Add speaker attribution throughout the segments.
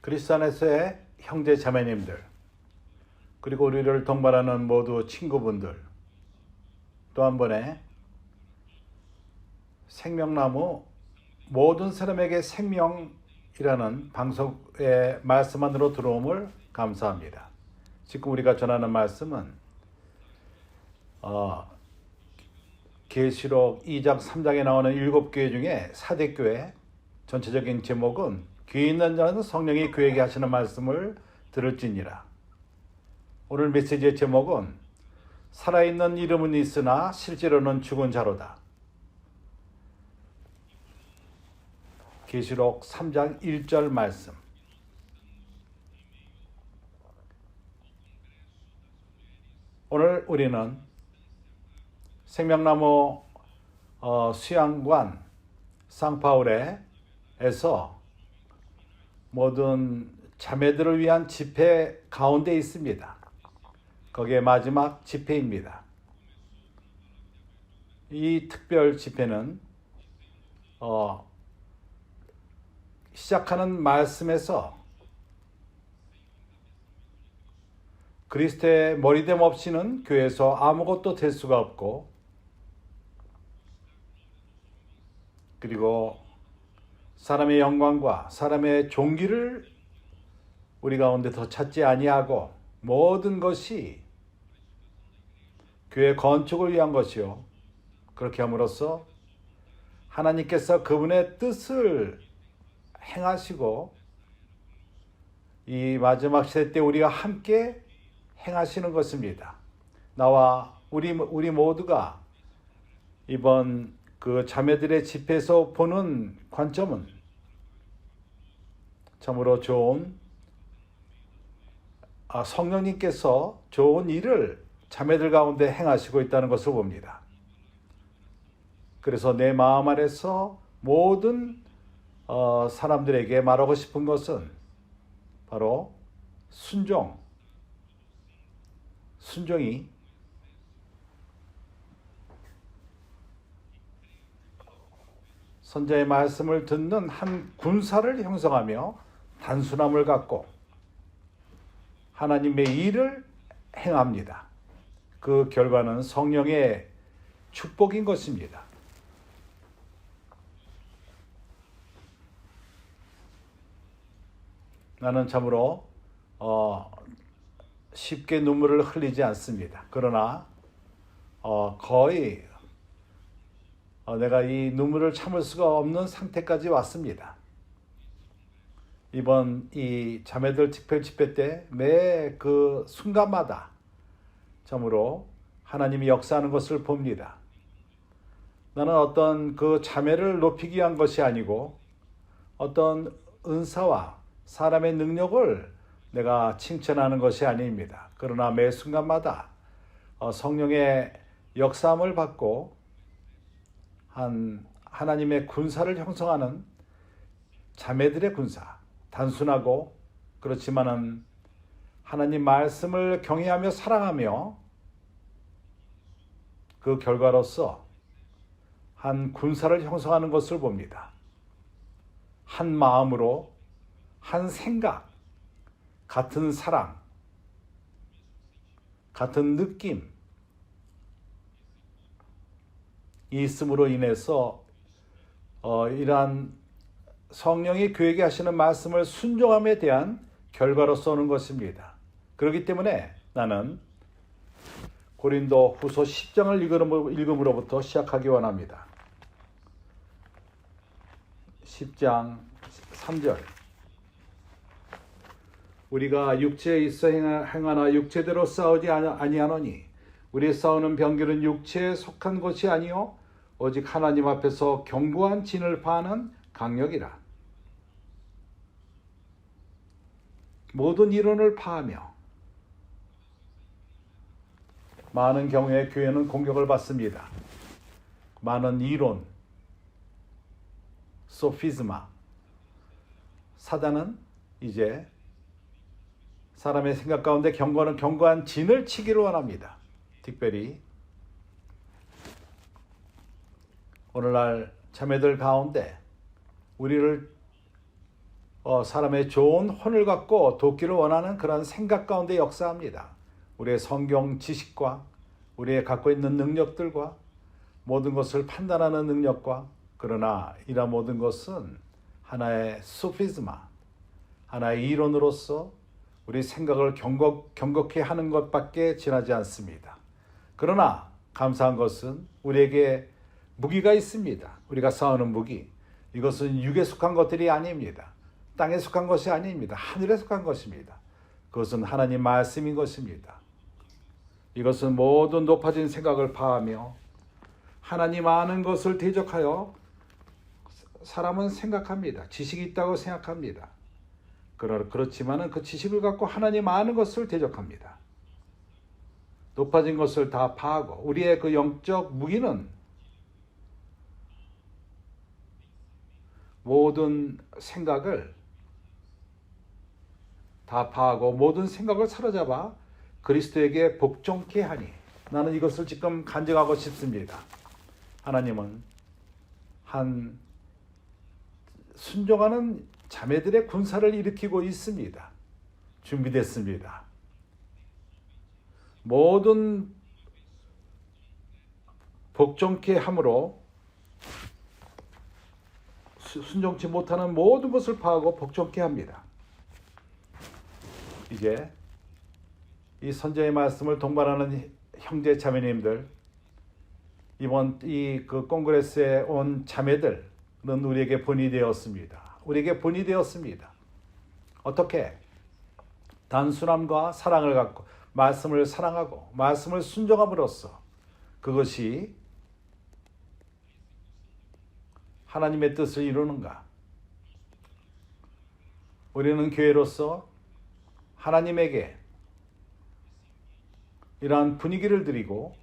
Speaker 1: 그리스도 안에서의 형제 자매님들, 그리고 우리를 동반하는 모두 친구분들, 또 한 번에 생명나무 모든 사람에게 생명이라는 방송의 말씀 안으로 들어옴을 감사합니다. 지금 우리가 전하는 말씀은 계시록 2장 3장에 나오는 7교회 중에 사대교회, 전체적인 제목은 귀 있는 자는 성령이 그에게 하시는 말씀을 들을지니라. 오늘 메시지의 제목은 살아있는 이름은 있으나 실제로는 죽은 자로다. 계시록 3장 1절 말씀. 오늘 우리는 생명나무 수양관 상파울에서 모든 자매들을 위한 집회 가운데 있습니다. 거기에 마지막 집회입니다. 이 특별 집회는 시작하는 말씀에서 그리스도의 머리됨 없이는 교회에서 아무것도 될 수가 없고, 그리고 사람의 영광과 사람의 존귀를 우리 가운데 더 찾지 아니하고 모든 것이 교회 건축을 위한 것이요, 그렇게 함으로써 하나님께서 그분의 뜻을 행하시고 이 마지막 시대 때 우리가 함께 행하시는 것입니다. 나와 우리 모두가 이번 그 자매들의 집회에서 보는 관점은 참으로 좋은 성령님께서 좋은 일을 자매들 가운데 행하시고 있다는 것을 봅니다. 그래서 내 마음 안에서 모든 사람들에게 말하고 싶은 것은 바로 순종이 선자의 말씀을 듣는 한 군사를 형성하며 단순함을 갖고 하나님의 일을 행합니다. 그 결과는 성령의 축복인 것입니다. 나는 참으로 쉽게 눈물을 흘리지 않습니다. 그러나 거의 내가 이 눈물을 참을 수가 없는 상태까지 왔습니다. 이번 이 자매들 특별 집회 때 매 그 순간마다 참으로 하나님이 역사하는 것을 봅니다. 나는 어떤 그 자매를 높이기 위한 것이 아니고 어떤 은사와 사람의 능력을 내가 칭찬하는 것이 아닙니다. 그러나 매 순간마다 성령의 역사함을 받고 하나님의 군사를 형성하는 자매들의 군사, 단순하고 그렇지만은 하나님 말씀을 경외하며 사랑하며 그 결과로서 한 군사를 형성하는 것을 봅니다. 한 마음으로, 한 생각, 같은 사랑, 같은 느낌, 이 있음으로 인해서 이러한 성령이 교회에게 하시는 말씀을 순종함에 대한 결과로서 오는 것입니다. 그렇기 때문에 나는 고린도 후서 10장을 읽음으로부터 시작하기 원합니다. 10장 3절. 우리가 육체에 있어 행하나 육체대로 싸우지 아니하노니 우리 싸우는 병기는 육체에 속한 것이 아니요 오직 하나님 앞에서 견고한 진을 파하는 강력이라. 모든 이론을 파하며 많은 경우에 교회는 공격을 받습니다. 많은 이론, 소피즈마. 사단은 이제 사람의 생각 가운데 견고한 진을 치기를 원합니다. 특별히 오늘날 자매들 가운데 우리를 사람의 좋은 혼을 갖고 돕기를 원하는 그런 생각 가운데 역사합니다. 우리의 성경 지식과 우리의 갖고 있는 능력들과 모든 것을 판단하는 능력과, 그러나 이러한 모든 것은 하나의 소피즈마, 하나의 이론으로서 우리 생각을 경곡해 하는 것밖에 지나지 않습니다. 그러나 감사한 것은 우리에게 무기가 있습니다. 우리가 싸우는 무기, 이것은 육에 속한 것들이 아닙니다. 땅에 속한 것이 아닙니다. 하늘에 속한 것입니다. 그것은 하나님 말씀인 것입니다. 이것은 모든 높아진 생각을 파하며 하나님 아는 것을 대적하여 사람은 생각합니다. 지식이 있다고 생각합니다. 그렇지만 그 지식을 갖고 하나님 아는 것을 대적합니다. 높아진 것을 다 파하고, 우리의 그 영적 무기는 모든 생각을 다 파하고 모든 생각을 사로잡아 그리스도에게 복종케 하니, 나는 이것을 지금 간증하고 싶습니다. 하나님은 한 순종하는 자매들의 군사를 일으키고 있습니다. 준비됐습니다. 모든 복종케 함으로 순종치 못하는 모든 것을 파하고 복종케 합니다. 이제 이 선제의 말씀을 동반하는 형제 자매님들, 이번 그 콩그레스에 온 자매들은 우리에게 본이 되었습니다. 우리에게 본이 되었습니다. 어떻게? 단순함과 사랑을 갖고 말씀을 사랑하고 말씀을 순종함으로써 그것이 하나님의 뜻을 이루는가? 우리는 교회로서 하나님에게 이러한 분위기를 드리고,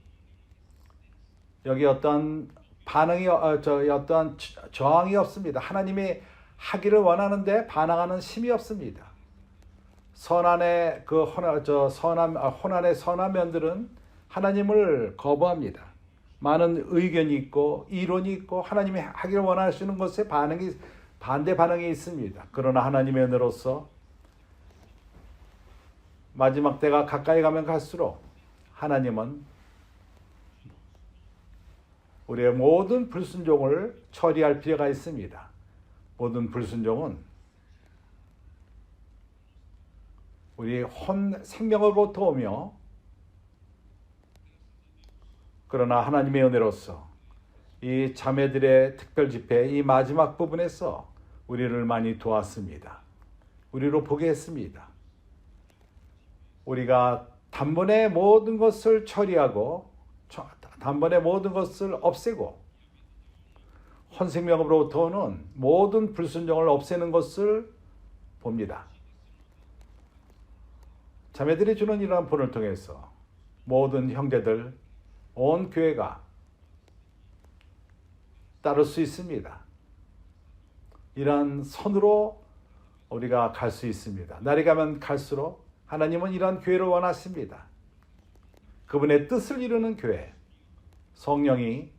Speaker 1: 여기 어떤 반응이 어떤 저항이 없습니다. 하나님이 하기를 원하는데 반항하는 심이 없습니다. 선한의 그 혼안의 선한 면들은 하나님을 거부합니다. 많은 의견이 있고 이론이 있고 하나님이 하기를 원하시는 것에 반대 반응이 있습니다. 그러나 하나님의 은혜로서 마지막 때가 가까이 가면 갈수록 하나님은 우리의 모든 불순종을 처리할 필요가 있습니다. 모든 불순종은 우리 생명으로부터 오며, 그러나 하나님의 은혜로서 이 자매들의 특별 집회 이 마지막 부분에서 우리를 많이 도왔습니다. 우리로 보게 했습니다. 우리가 단번에 모든 것을 처리하고 단번에 모든 것을 없애고 헌생명으로부터 오는 모든 불순종을 없애는 것을 봅니다. 자매들이 주는 이러한 본을 통해서 모든 형제들, 온 교회가 따를 수 있습니다. 이러한 선으로 우리가 갈 수 있습니다. 날이 가면 갈수록 하나님은 이러한 교회를 원하십니다. 그분의 뜻을 이루는 교회, 성령이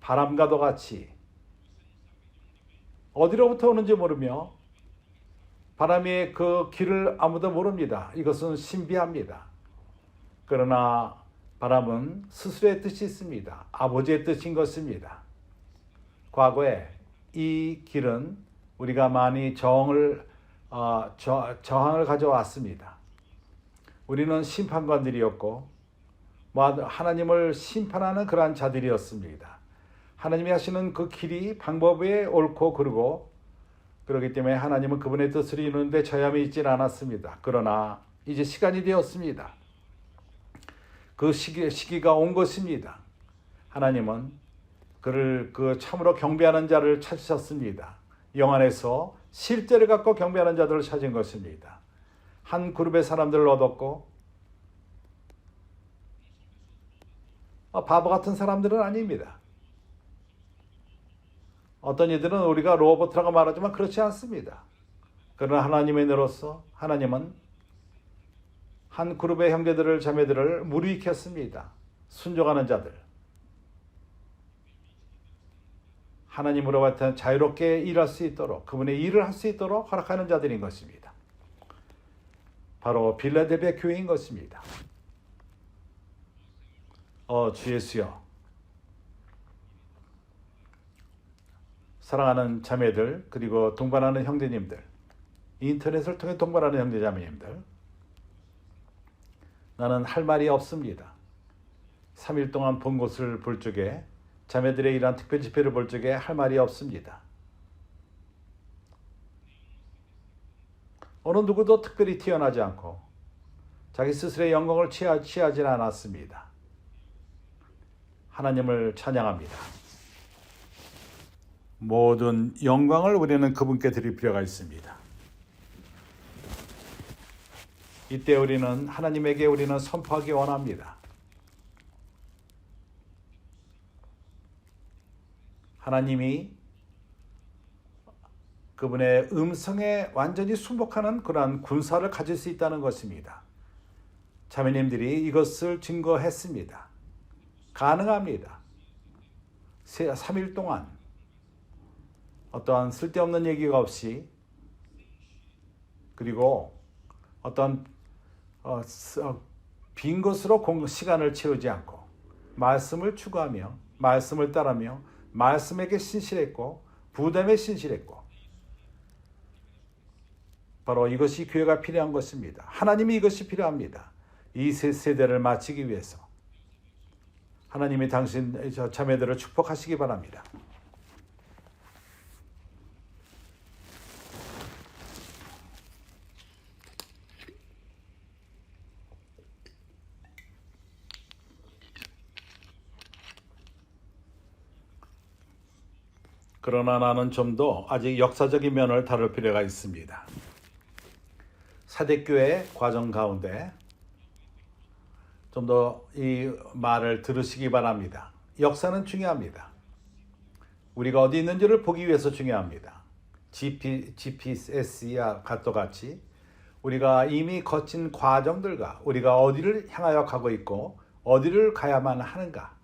Speaker 1: 바람과도 같이 어디로부터 오는지 모르며 바람의 그 길을 아무도 모릅니다. 이것은 신비합니다. 그러나 바람은 스스로의 뜻이 있습니다. 아버지의 뜻인 것입니다. 과거에 이 길은 우리가 많이 저항을 가져왔습니다. 우리는 심판관들이었고 하나님을 심판하는 그러한 자들이었습니다. 하나님이 하시는 그 길이 방법에 옳고 그르고, 그렇기 때문에 하나님은 그분의 뜻을 이루는데 저염이 있질 않았습니다. 그러나 이제 시간이 되었습니다. 그 시기가 온 것입니다. 하나님은 그를 그 참으로 경배하는 자를 찾으셨습니다. 영안에서 실제를 갖고 경배하는 자들을 찾은 것입니다. 한 그룹의 사람들을 얻었고, 바보 같은 사람들은 아닙니다. 어떤 이들은 우리가 로봇이라고 말하지만 그렇지 않습니다. 그러나 하나님의 은혜로서 하나님은 한 그룹의 형제들을 자매들을 무리익혔습니다. 순종하는 자들. 하나님으로부터 자유롭게 일할 수 있도록, 그분의 일을 할 수 있도록 허락하는 자들인 것입니다. 바로 빌라델비아 교회인 것입니다. 주 예수여, 사랑하는 자매들, 그리고 동반하는 형제님들, 인터넷을 통해 동반하는 형제자매님들, 나는 할 말이 없습니다. 3일 동안 본 것을 볼 적에, 자매들의 이러한 특별 집회를 볼 적에 할 말이 없습니다. 어느 누구도 특별히 튀어나지 않고 자기 스스로의 영광을 취하지 않았습니다. 하나님을 찬양합니다. 모든 영광을 우리는 그분께 드릴 필요가 있습니다. 이때 우리는 하나님에게 선포하기 원합니다. 하나님이 그분의 음성에 완전히 순복하는 그러한 군사를 가질 수 있다는 것입니다. 자매님들이 이것을 증거했습니다. 가능합니다. 3일 동안 어떠한 쓸데없는 얘기가 없이, 그리고 어떤 빈 것으로 시간을 채우지 않고 말씀을 추구하며 말씀을 따르며 말씀에게 신실했고 부담에 신실했고, 바로 이것이 교회가 필요한 것입니다. 하나님이 이것이 필요합니다. 이 세대를 마치기 위해서 하나님이 당신 자매들을 축복하시기 바랍니다. 그러나 나는 좀 더 아직 역사적인 면을 다룰 필요가 있습니다. 사대교회 과정 가운데 좀 더 이 말을 들으시기 바랍니다. 역사는 중요합니다. 우리가 어디 있는지를 보기 위해서 중요합니다. GPS와 같이 우리가 이미 거친 과정들과 우리가 어디를 향하여 가고 있고 어디를 가야만 하는가,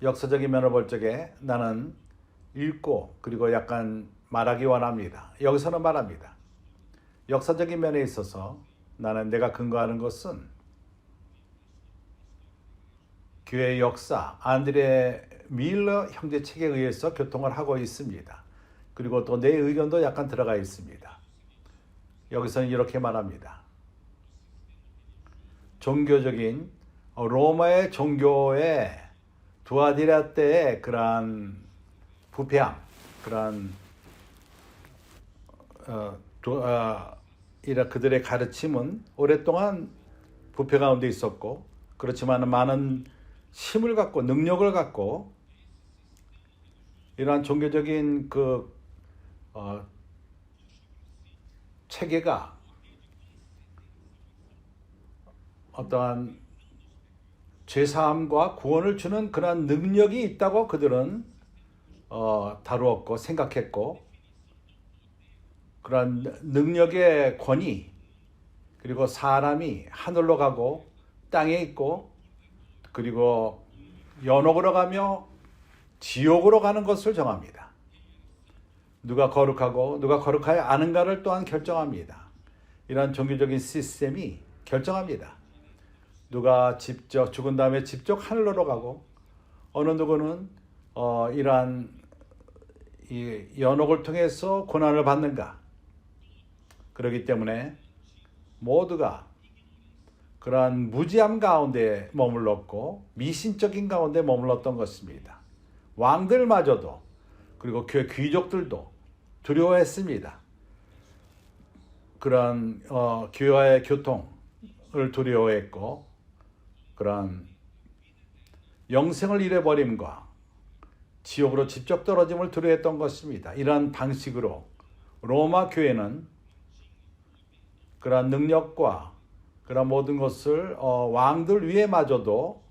Speaker 1: 역사적인 면을 볼 적에 나는 읽고 그리고 약간 말하기 원합니다. 여기서는 말합니다. 역사적인 면에 있어서 나는 내가 근거하는 것은 교회의 역사, 안드레 밀러 형제 책에 의해서 교통을 하고 있습니다. 그리고 또 내 의견도 약간 들어가 있습니다. 여기서는 이렇게 말합니다. 종교적인 로마의 종교의 두아디라 때의 그러한 부패함, 그러한 그들의 가르침은 오랫동안 부패 가운데 있었고, 그렇지만 많은 힘을 갖고 능력을 갖고 이러한 종교적인 체계가 어떠한 죄사함과 구원을 주는 그러한 능력이 있다고 그들은 다루었고 생각했고, 그러한 능력의 권위, 그리고 사람이 하늘로 가고 땅에 있고 그리고 연옥으로 가며 지옥으로 가는 것을 정합니다. 누가 거룩하고 누가 거룩하지 않은가를 또한 결정합니다. 이러한 종교적인 시스템이 결정합니다. 누가 직접 죽은 다음에 직접 하늘로 가고 어느 누구는 이러한 이 연옥을 통해서 고난을 받는가. 그렇기 때문에 모두가 그러한 무지함 가운데 머물렀고 미신적인 가운데 머물렀던 것입니다. 왕들마저도 그리고 교회 귀족들도 두려워했습니다. 그러한 교회와의 교통을 두려워했고, 그러한 영생을 잃어버림과 지옥으로 직접 떨어짐을 두려워했던 것입니다. 이러한 방식으로 로마 교회는 그러한 능력과 그러한 모든 것을 왕들 위에마저도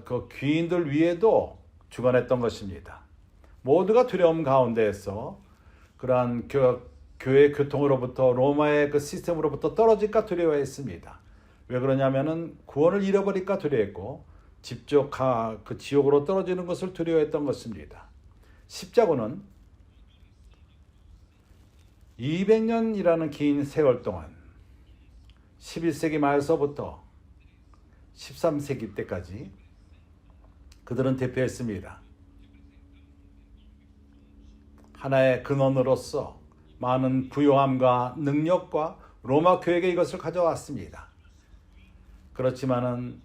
Speaker 1: 그 귀인들 위에도 주관했던 것입니다. 모두가 두려움 가운데에서 그러한 교회 교통으로부터 로마의 그 시스템으로부터 떨어질까 두려워했습니다. 왜 그러냐면은 구원을 잃어버릴까 두려워했고, 직접 그 지옥으로 떨어지는 것을 두려워했던 것입니다. 십자군은 200년이라는 긴 세월 동안 11세기 말서부터 13세기 때까지 그들은 대표했습니다. 하나의 근원으로서 많은 부요함과 능력과 로마 교회에게 이것을 가져왔습니다. 그렇지만은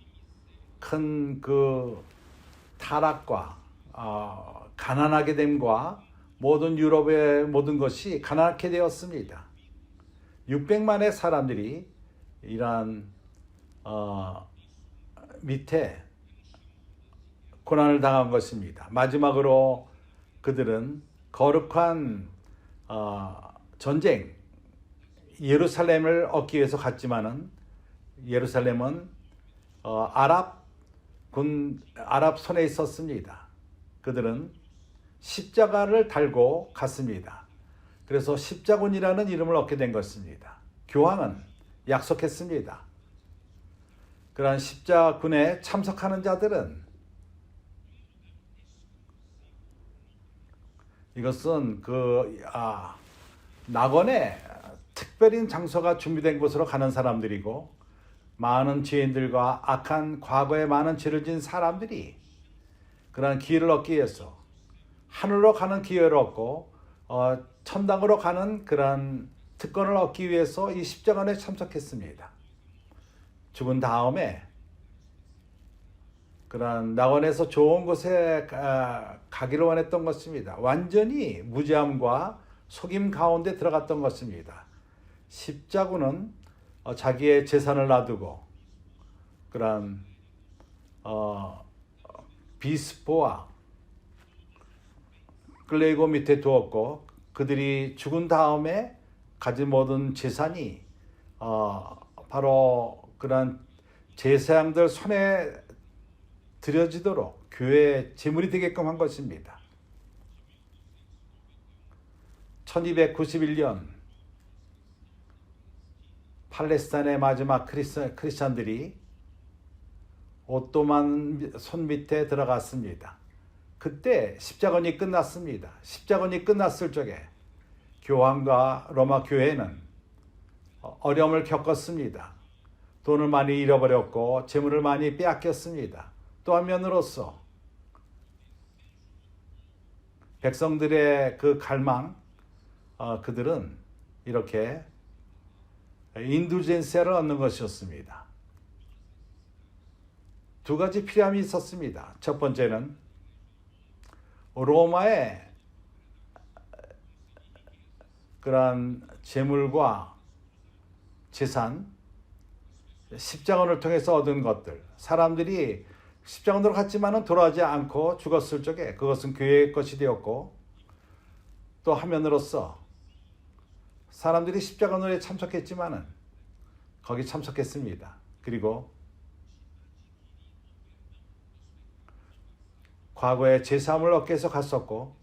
Speaker 1: 큰 그 타락과 가난하게 됨과 모든 유럽의 모든 것이 가난하게 되었습니다. 600만의 사람들이 이러한 밑에 고난을 당한 것입니다. 마지막으로 그들은 거룩한 전쟁 예루살렘을 얻기 위해서 갔지만은 예루살렘은 아랍 손에 있었습니다. 그들은 십자가를 달고 갔습니다. 그래서 십자군이라는 이름을 얻게 된 것입니다. 교황은 약속했습니다. 그러한 십자군에 참석하는 자들은 이것은 낙원에 특별한 장소가 준비된 곳으로 가는 사람들이고, 많은 죄인들과 악한 과거에 많은 죄를 지은 사람들이 그러한 기회를 얻기 위해서 하늘로 가는 기회를 얻고 천당으로 가는 그러한 특권을 얻기 위해서 이 십자가에 참석했습니다. 죽은 다음에 그러한 낙원에서 좋은 곳에 가기를 원했던 것입니다. 완전히 무죄함과 속임 가운데 들어갔던 것입니다. 십자군은 자기의 재산을 놔두고 그러한 비스포와 끌레이고 밑에 두었고, 그들이 죽은 다음에 가진 모든 재산이 바로 그러한 제사장들 손에 들여지도록 교회의 제물이 되게끔 한 것입니다. 1291년 팔레스타인의 마지막 크리스찬들이 오토만 손 밑에 들어갔습니다. 그때 십자군이 끝났습니다. 십자군이 끝났을 적에 교황과 로마 교회는 어려움을 겪었습니다. 돈을 많이 잃어버렸고 재물을 많이 빼앗겼습니다. 또 한면으로서 백성들의 그 갈망, 그들은 이렇게 인두젠세를 얻는 것이었습니다. 두 가지 필요함이 있었습니다. 첫 번째는 로마의 그러한 재물과 재산, 십자군을 통해서 얻은 것들, 사람들이 십자군으로 갔지만은 돌아오지 않고 죽었을 적에 그것은 교회의 것이 되었고, 또 화면으로서 사람들이 십자군에 참석했지만은 거기 참석했습니다. 그리고 과거에 제사함을 얻기 위해서 갔었고,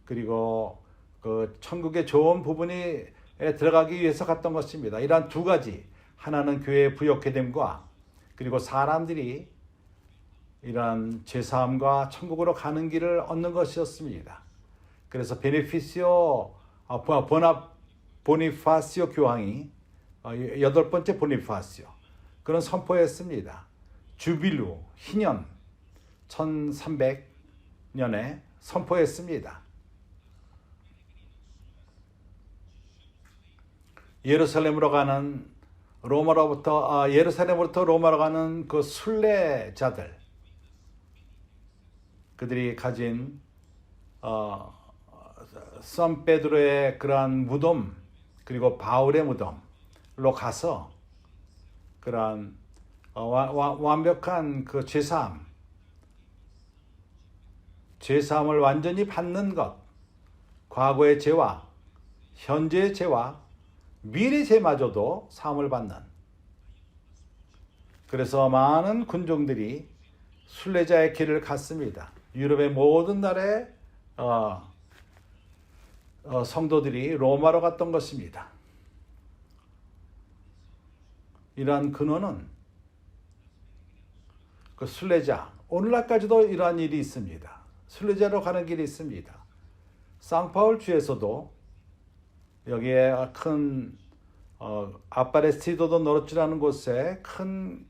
Speaker 1: 그리고 그 천국의 좋은 부분에 들어가기 위해서 갔던 것입니다. 이러한 두 가지, 하나는 교회의 부욕해 됨과 그리고 사람들이 이러한 제사함과 천국으로 가는 길을 얻는 것이었습니다. 그래서 보니파시오 교황이 여덟 번째 보니파시오, 그런 선포했습니다. 주빌루 희년 1300년에 선포했습니다. 예루살렘으로 로마로 가는 그 순례자들, 그들이 가진 산베드로의 그러한 무덤, 그리고 바울의 무덤로 가서 그러한 완벽한 그 죄사함을 완전히 받는 것, 과거의 죄와 현재의 죄와 미래 죄마저도 사함을 받는, 그래서 많은 군종들이 순례자의 길을 갔습니다. 유럽의 모든 나라의 성도들이 로마로 갔던 것입니다. 이러한 근원은 그 순례자, 오늘날까지도 이러한 일이 있습니다. 순례자로 가는 길이 있습니다. 상파울 주에서도 여기에 큰 아파레스티도도 노르츠라는 곳에 큰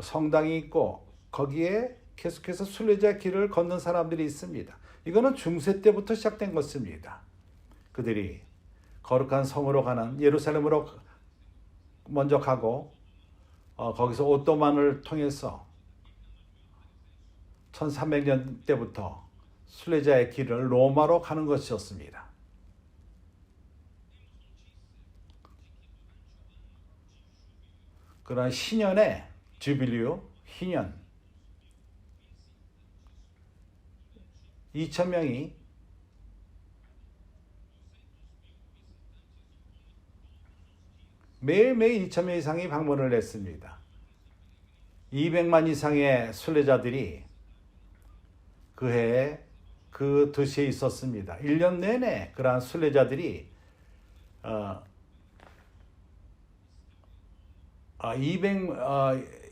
Speaker 1: 성당이 있고 거기에 계속해서 순례자 길을 걷는 사람들이 있습니다. 이거는 중세 때부터 시작된 것입니다. 그들이 거룩한 성으로 가는 예루살렘으로 먼저 가고 거기서 오토만을 통해서 1300년 때부터 순례자의 길을 로마로 가는 것이었습니다. 그런 희년의 주빌리오, 희년 2000명이 매일매일 2000명 이상이 방문을 했습니다. 200만 이상의 순례자들이 그 해에 그 도시에 있었습니다. 1년 내내 그러한 순례자들이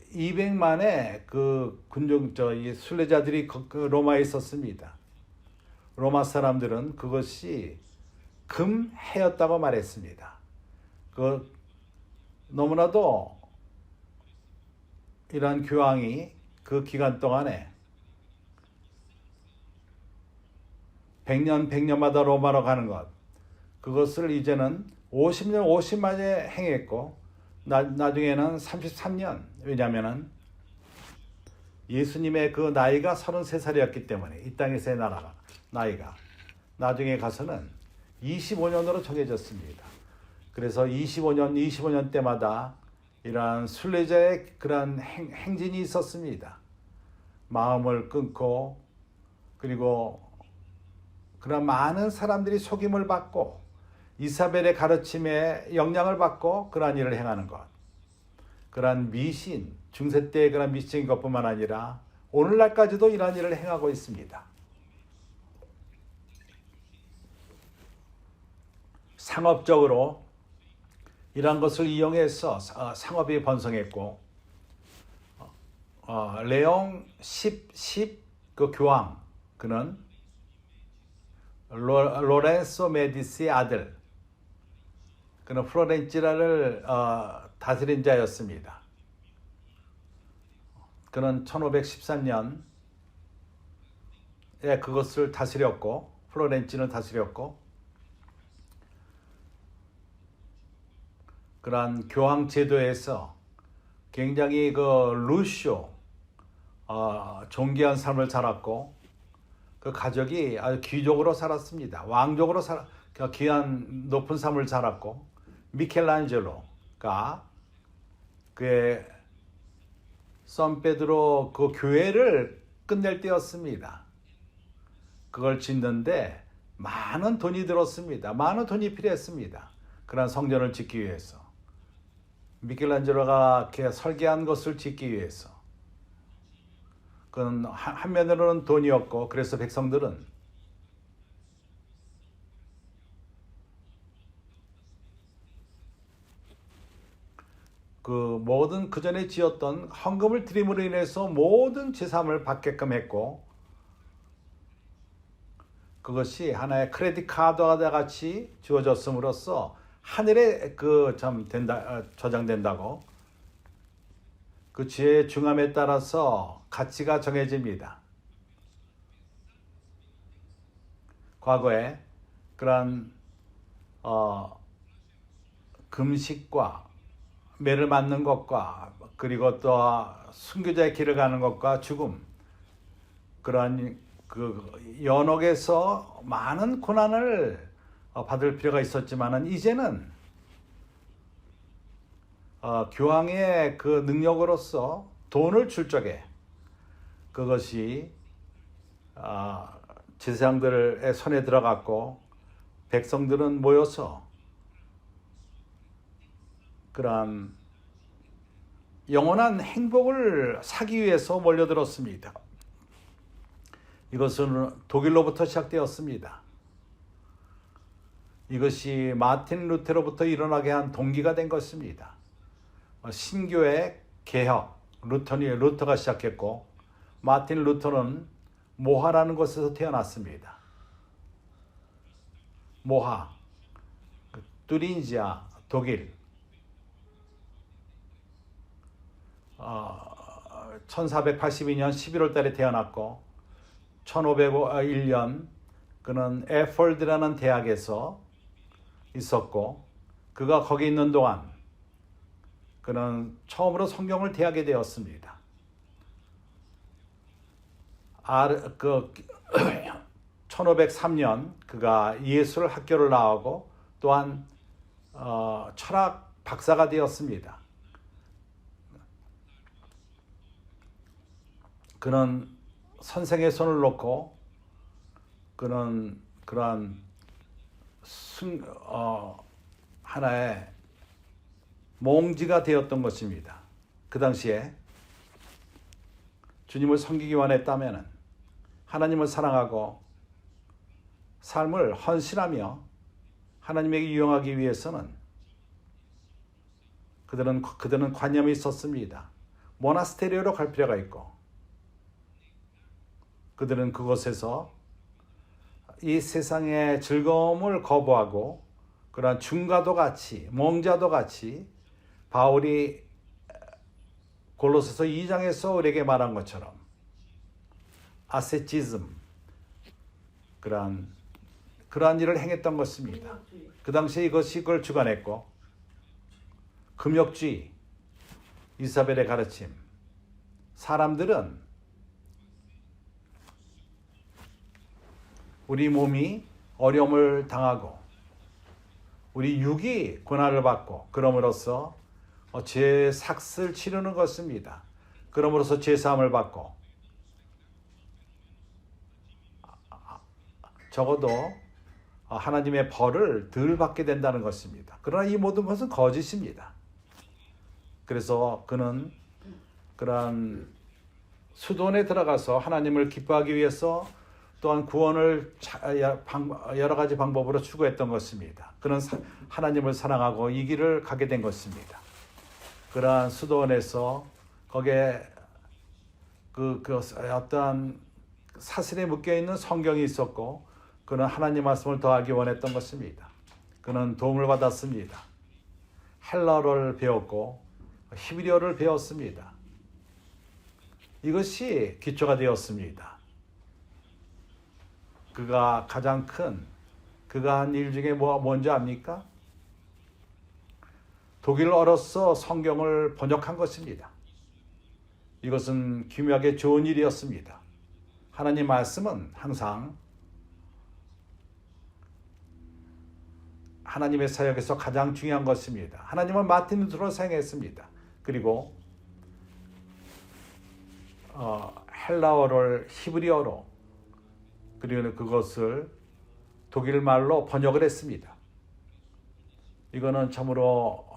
Speaker 1: 200만의 그 이 순례자들이 로마에 있었습니다. 로마 사람들은 그것이 금해였다고 말했습니다. 너무나도 이러한 교황이 그 기간 동안에 100년마다 로마로 가는 것, 그것을 이제는 50년 50만에 행했고 나중에는 33년, 왜냐하면 예수님의 그 나이가 33살이었기 때문에 이 땅에서의 나이가 나중에 가서는 25년으로 정해졌습니다. 그래서 25년 때마다 이러한 순례자의 그러한 행진이 있었습니다. 마음을 끊고 그리고 그런 많은 사람들이 속임을 받고 이사벨의 가르침에 영향을 받고 그러한 일을 행하는 것. 그러한 미신, 중세 때의 그런 미신인 것뿐만 아니라 오늘날까지도 이러한 일을 행하고 있습니다. 상업적으로 이러한 것을 이용해서 상업이 번성했고 레옹 10 그 교황, 그는 로렌소 메디시의 아들, 그는 플로렌티나를 다스린 자였습니다. 그는 1513년에 그것을 다스렸고 플로렌티나를 다스렸고 그러한 교황 제도에서 굉장히 그 루쇼 존귀한 삶을 살았고 그 가족이 아주 귀족으로 살았습니다. 왕족으로 귀한 높은 삶을 살았고 미켈란젤로가 그의 산페드로 그 교회를 끝낼 때였습니다. 그걸 짓는데 많은 돈이 들었습니다. 많은 돈이 필요했습니다. 그런 성전을 짓기 위해서. 미켈란젤로가 설계한 것을 짓기 위해서. 그건 한면으로는 돈이었고, 그래서 백성들은 그 모든 그 전에 지었던 헌금을 드림으로 인해서 모든 제삼을 받게끔 했고, 그것이 하나의 크레딧 카드와 같이 주어졌음으로써 하늘에 저장된다고. 그 지혜의 중함에 따라서 가치가 정해집니다. 과거에 그러한 금식과 매를 맞는 것과 그리고 또 순교자의 길을 가는 것과 죽음, 그러한 그 연옥에서 많은 고난을 받을 필요가 있었지만은 이제는 교황의 그 능력으로서 돈을 줄 적에 그것이 제사장들의 손에 들어갔고 백성들은 모여서 그러한 영원한 행복을 사기 위해서 몰려들었습니다. 이것은 독일로부터 시작되었습니다. 이것이 마틴 루테로부터 일어나게 한 동기가 된 것입니다. 신교의 개혁, 루터가 시작했고, 마틴 루터는 모하라는 곳에서 태어났습니다. 모하, 뚜린지아, 독일. 1482년 11월 달에 태어났고 1501년 그는 에폴드라는 대학에서 있었고, 그가 거기 있는 동안 그는 처음으로 성경을 대하게 되었습니다. 1503년 그가 예술 학교를 나오고 또한 철학 박사가 되었습니다. 그는 선생의 손을 놓고 그는 그러한 하나의 몽지가 되었던 것입니다. 그 당시에 주님을 섬기기 원했다면 하나님을 사랑하고 삶을 헌신하며 하나님에게 유용하기 위해서는 그들은 관념이 있었습니다. 모나스테리오로 갈 필요가 있고, 그들은 그곳에서 이 세상의 즐거움을 거부하고 그러한 중가도 같이, 몽자도 같이 바울이 골로새서 2장에서 우리에게 말한 것처럼 아세티즘, 그러한 일을 행했던 것입니다. 그 당시에 이것이 그걸 주관했고, 금욕주의, 이사벨의 가르침, 사람들은 우리 몸이 어려움을 당하고 우리 육이 고난을 받고 그럼으로써 죄 삭을 치르는 것입니다. 그럼으로써 죄 사함을 받고 적어도 하나님의 벌을 덜 받게 된다는 것입니다. 그러나 이 모든 것은 거짓입니다. 그래서 그는 그러한 수도원에 들어가서 하나님을 기뻐하기 위해서 또한 구원을 여러 가지 방법으로 추구했던 것입니다. 그는 하나님을 사랑하고 이 길을 가게 된 것입니다. 그러한 수도원에서 거기에 어떠한 사슬에 묶여있는 성경이 있었고, 그는 하나님 말씀을 더하기 원했던 것입니다. 그는 도움을 받았습니다. 헬라어를 배웠고 히브리어를 배웠습니다. 이것이 기초가 되었습니다. 그가 가장 큰 그가 한 일 중에 뭔지 압니까? 독일어로서 성경을 번역한 것입니다. 이것은 기묘하게 좋은 일이었습니다. 하나님 말씀은 항상 하나님의 사역에서 가장 중요한 것입니다. 하나님은 마틴 루터를 사용했습니다. 그리고 헬라어를 히브리어로, 그리고 그것을 독일말로 번역을 했습니다. 이거는 참으로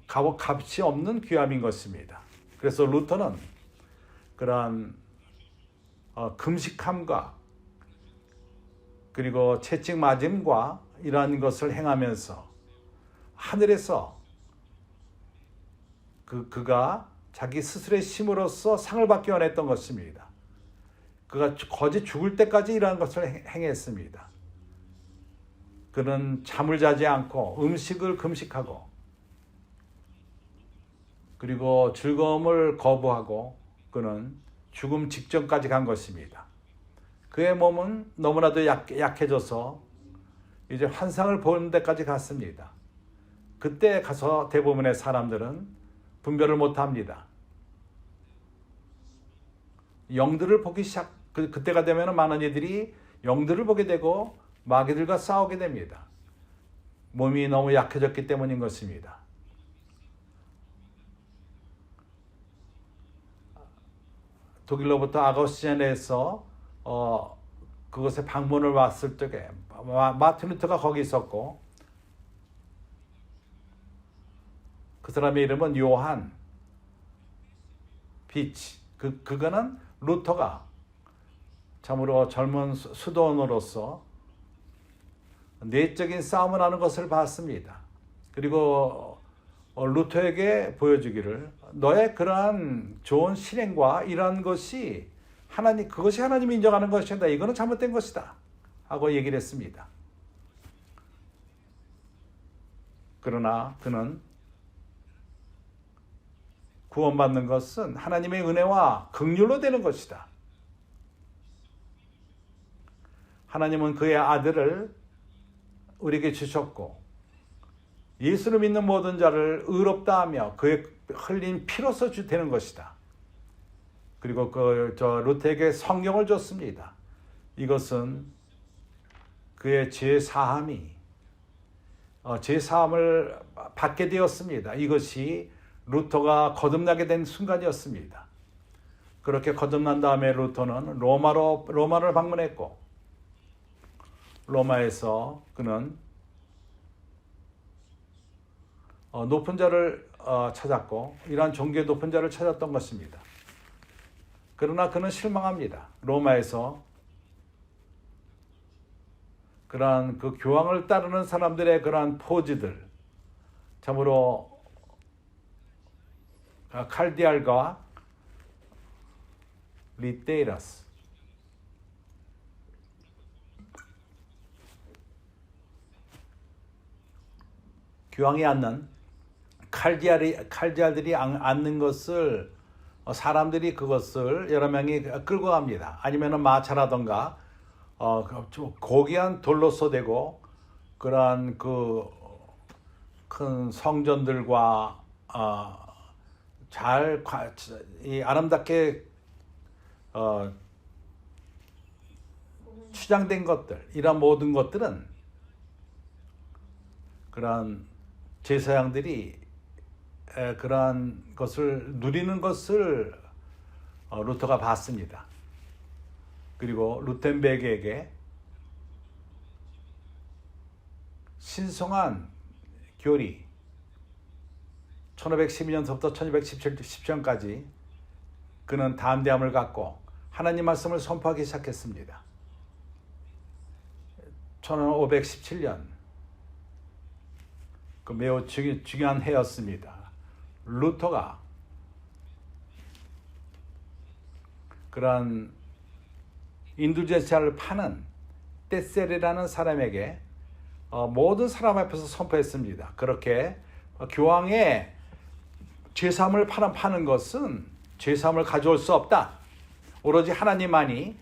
Speaker 1: 값이 없는 귀함인 것입니다. 그래서 루터는 그러한 금식함과 그리고 채찍 맞음과 이러한 것을 행하면서 하늘에서 그가 자기 스스로의 힘으로써 상을 받기 원했던 것입니다. 그가 거짓 죽을 때까지 이러한 것을 행했습니다. 그는 잠을 자지 않고 음식을 금식하고 그리고 즐거움을 거부하고 그는 죽음 직전까지 간 것입니다. 그의 몸은 너무나도 약해져서 이제 환상을 보는 데까지 갔습니다. 그때 가서 대부분의 사람들은 분별을 못합니다. 영들을 보기 그때가 되면 많은 이들이 영들을 보게 되고 마귀들과 싸우게 됩니다. 몸이 너무 약해졌기 때문인 것입니다. 독일로부터 아우슈비츠에서 그곳에 방문을 왔을 적에 마틴 루터가 거기 있었고, 그 사람의 이름은 요한 비치. 그거는 루터가 참으로 젊은 수도원으로서 내적인 싸움을 하는 것을 봤습니다. 그리고 루터에게 보여주기를 너의 그러한 좋은 실행과 이러한 것이 그것이 하나님이 인정하는 것이다. 이거는 잘못된 것이다. 하고 얘기를 했습니다. 그러나 그는 구원받는 것은 하나님의 은혜와 긍휼로 되는 것이다. 하나님은 그의 아들을 우리에게 주셨고 예수를 믿는 모든 자를 의롭다 하며 그의 흘린 피로서 되는 것이다. 그리고 루터에게 성경을 줬습니다. 이것은 그의 죄사함을 받게 되었습니다. 이것이 루터가 거듭나게 된 순간이었습니다. 그렇게 거듭난 다음에 루터는 로마를 방문했고 로마에서 그는 높은 자를 찾았고 이러한 종교의 높은 자를 찾았던 것입니다. 그러나 그는 실망합니다. 로마에서 그러한 그 교황을 따르는 사람들의 그러한 포즈들, 참으로 칼디알과 리테이라스, 교황이 앉는 칼디알들이 앉는 것을 사람들이 그것을 여러 명이 끌고 갑니다. 아니면은 마차라던가 고귀한 돌로 쏘대고 그러한 그 큰 성전들과 아름답게 추장된 것들, 이런 모든 것들은 그러한 제사장들이 그러한 것을 누리는 것을 루터가 봤습니다. 그리고 루텐베르그에게 신성한 교리 1512년서부터 1517년까지 그는 담대함을 갖고 하나님 말씀을 선포하기 시작했습니다. 1517년 그 매우 중요한 해였습니다. 루터가 그러한 인두젠시아를 파는 떼셀이라는 사람에게 모든 사람 앞에서 선포했습니다. 그렇게 교황의 죄사함을 파는 것은 죄사함을 가져올 수 없다. 오로지 하나님만이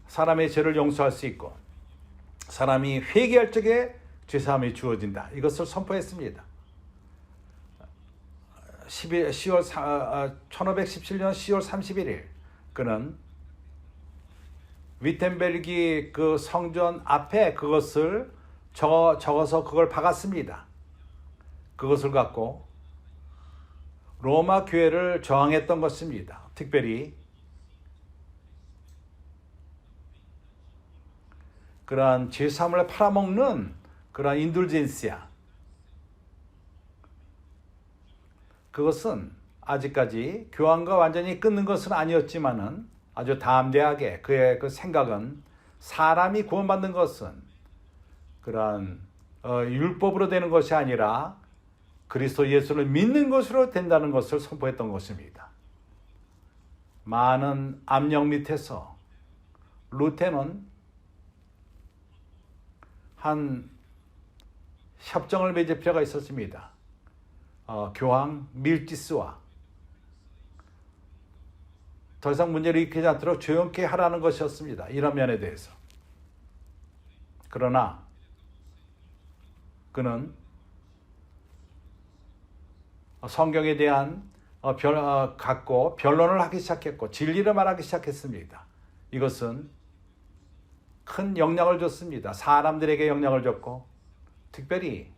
Speaker 1: 사람의 죄를 용서할 수 있고 사람이 회개할 적에 죄사함이 주어진다. 이것을 선포했습니다. 1517년 10월 31일 그는 위텐베르기 그 성전 앞에 그것을 적어서 그걸 박았습니다. 그것을 갖고 로마 교회를 저항했던 것입니다. 특별히 그러한 죄사함을 팔아먹는 그러한 인둘젠시아, 그것은 아직까지 교황과 완전히 끊는 것은 아니었지만은 아주 담대하게 그의 그 생각은 사람이 구원받는 것은 그러한 율법으로 되는 것이 아니라 그리스도 예수를 믿는 것으로 된다는 것을 선포했던 것입니다. 많은 압력 밑에서 루터는 한 협정을 맺을 필요가 있었습니다. 교황 밀티스와 더 이상 문제를 일으키지 않도록 조용히 하라는 것이었습니다. 이런 면에 대해서. 그러나 그는 성경에 대한 갖고 변론을 하기 시작했고 진리를 말하기 시작했습니다. 이것은 큰 영향을 줬습니다. 사람들에게 영향을 줬고 특별히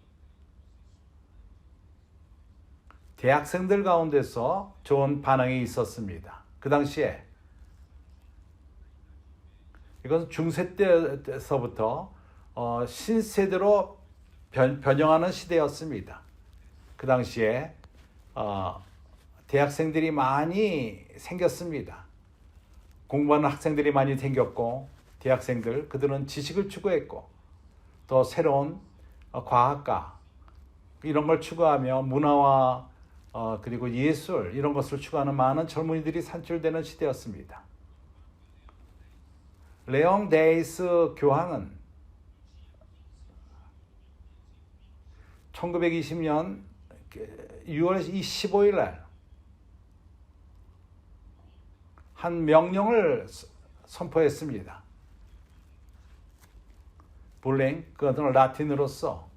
Speaker 1: 대학생들 가운데서 좋은 반응이 있었습니다. 그 당시에 이건 중세 때서부터 신세대로 변형하는 시대였습니다. 그 당시에 대학생들이 많이 생겼습니다. 공부하는 학생들이 많이 생겼고 그들은 지식을 추구했고 또 새로운 과학과 이런 걸 추구하며 문화와 그리고 예술 이런 것을 추구하는 많은 젊은이들이 산출되는 시대였습니다. 레옹 데이스 교황은 1920년 6월 15일 날 한 명령을 선포했습니다. 볼링, 그것은 라틴으로서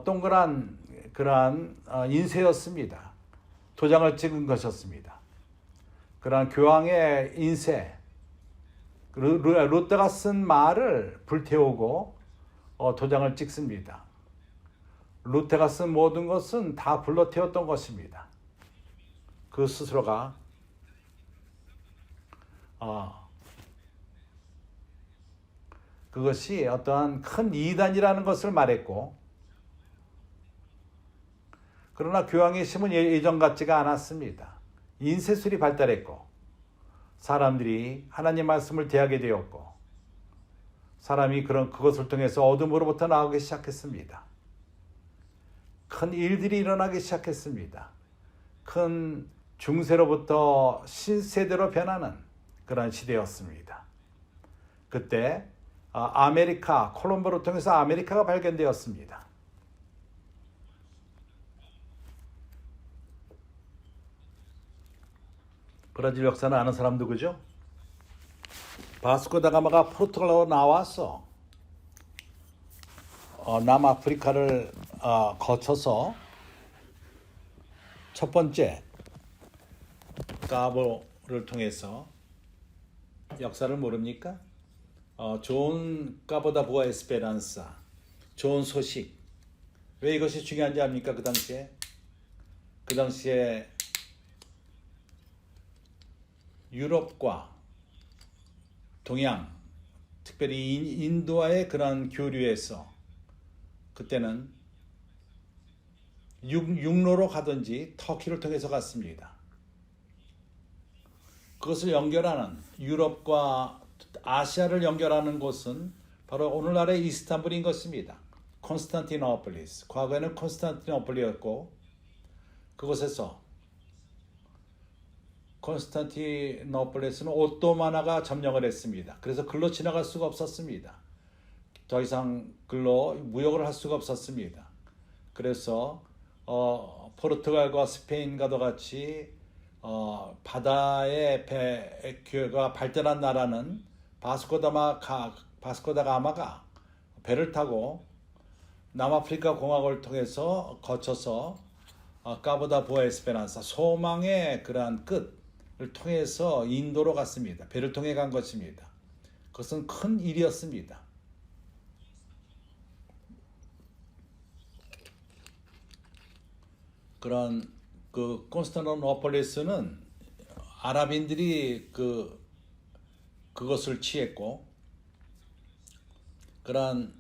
Speaker 1: 동그란 그러한 인쇄였습니다. 도장을 찍은 것이었습니다. 그러한 교황의 인쇄, 루터가 쓴 말을 불태우고 도장을 찍습니다. 루터가 쓴 모든 것은 다 불러태웠던 것입니다. 그 스스로가 그것이 어떠한 큰 이단이라는 것을 말했고, 그러나 교황의 힘은 예전 같지가 않았습니다. 인쇄술이 발달했고 사람들이 하나님 말씀을 대하게 되었고 사람이 그것을 통해서 어둠으로부터 나오기 시작했습니다. 큰 일들이 일어나기 시작했습니다. 큰 중세로부터 신세대로 변하는 그런 시대였습니다. 그때 콜럼버를 통해서 아메리카가 발견되었습니다. 브라질 역사는 아는 사람 누구죠? 바스코 다가마가 포르투갈로 나와서 남아프리카를 거쳐서 첫 번째 까보를 통해서 역사를 모릅니까? 좋은 까보다 부아 에스페란사, 좋은 소식. 왜 이것이 중요한지 압니까? 그 당시에 유럽과 동양, 특별히 인도와의 그런 교류에서 그때는 육로로 가든지 터키를 통해서 갔습니다. 그것을 연결하는 유럽과 아시아를 연결하는 곳은 바로 오늘날의 이스탄불인 것입니다. 콘스탄티노플리스. 과거에는 콘스탄티노플이었고 그곳에서 콘스탄티노플리스는 오토마나가 점령을 했습니다. 그래서 글로 지나갈 수가 없었습니다. 더 이상 글로 무역을 할 수가 없었습니다. 그래서 포르투갈과 스페인과도 같이 바다의 배가 발달한 나라는 바스코다가마가 배를 타고 남아프리카 공화국을 통해서 거쳐서 까보다 부아 에스페란사 소망의 그러한 끝을 통해서 인도로 갔습니다. 배를 통해 간 것입니다. 그것은 큰 일이었습니다. 그런 콘스탄티노폴리스는 아랍인들이 그것을 취했고 그런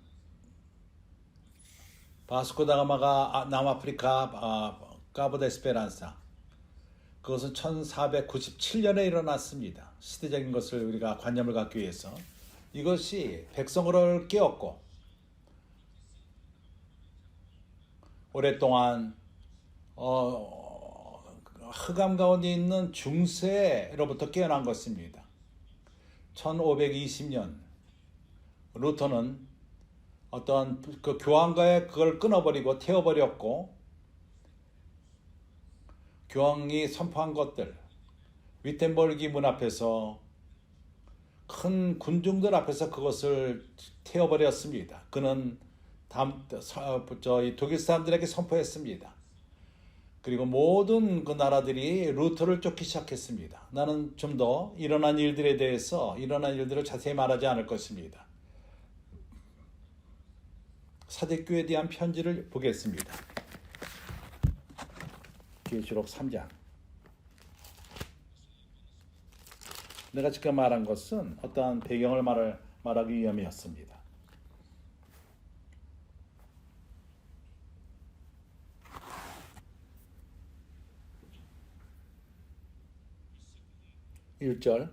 Speaker 1: 바스코다가마가 남아프리카 까보다 에스페란사 그것은 1497년에 일어났습니다. 시대적인 것을 우리가 관념을 갖기 위해서 이것이 백성을 깨웠고 오랫동안 흑암 가운데 있는 중세로부터 깨어난 것입니다. 1520년 루터는 어떤 그 교황과의 그걸 끊어버리고 태워버렸고 교황이 선포한 것들 위텐버기 문 앞에서 큰 군중들 앞에서 그것을 태워버렸습니다. 그는 독일 사람들에게 선포했습니다. 그리고 모든 그 나라들이 루터를 쫓기 시작했습니다. 나는 좀 더 일어난 일들을 자세히 말하지 않을 것입니다. 사대교회에 대한 편지를 보겠습니다. 계시록 3장. 내가 지금 말한 것은 어떠한 배경을 말하기 위함이었습니다. (1절)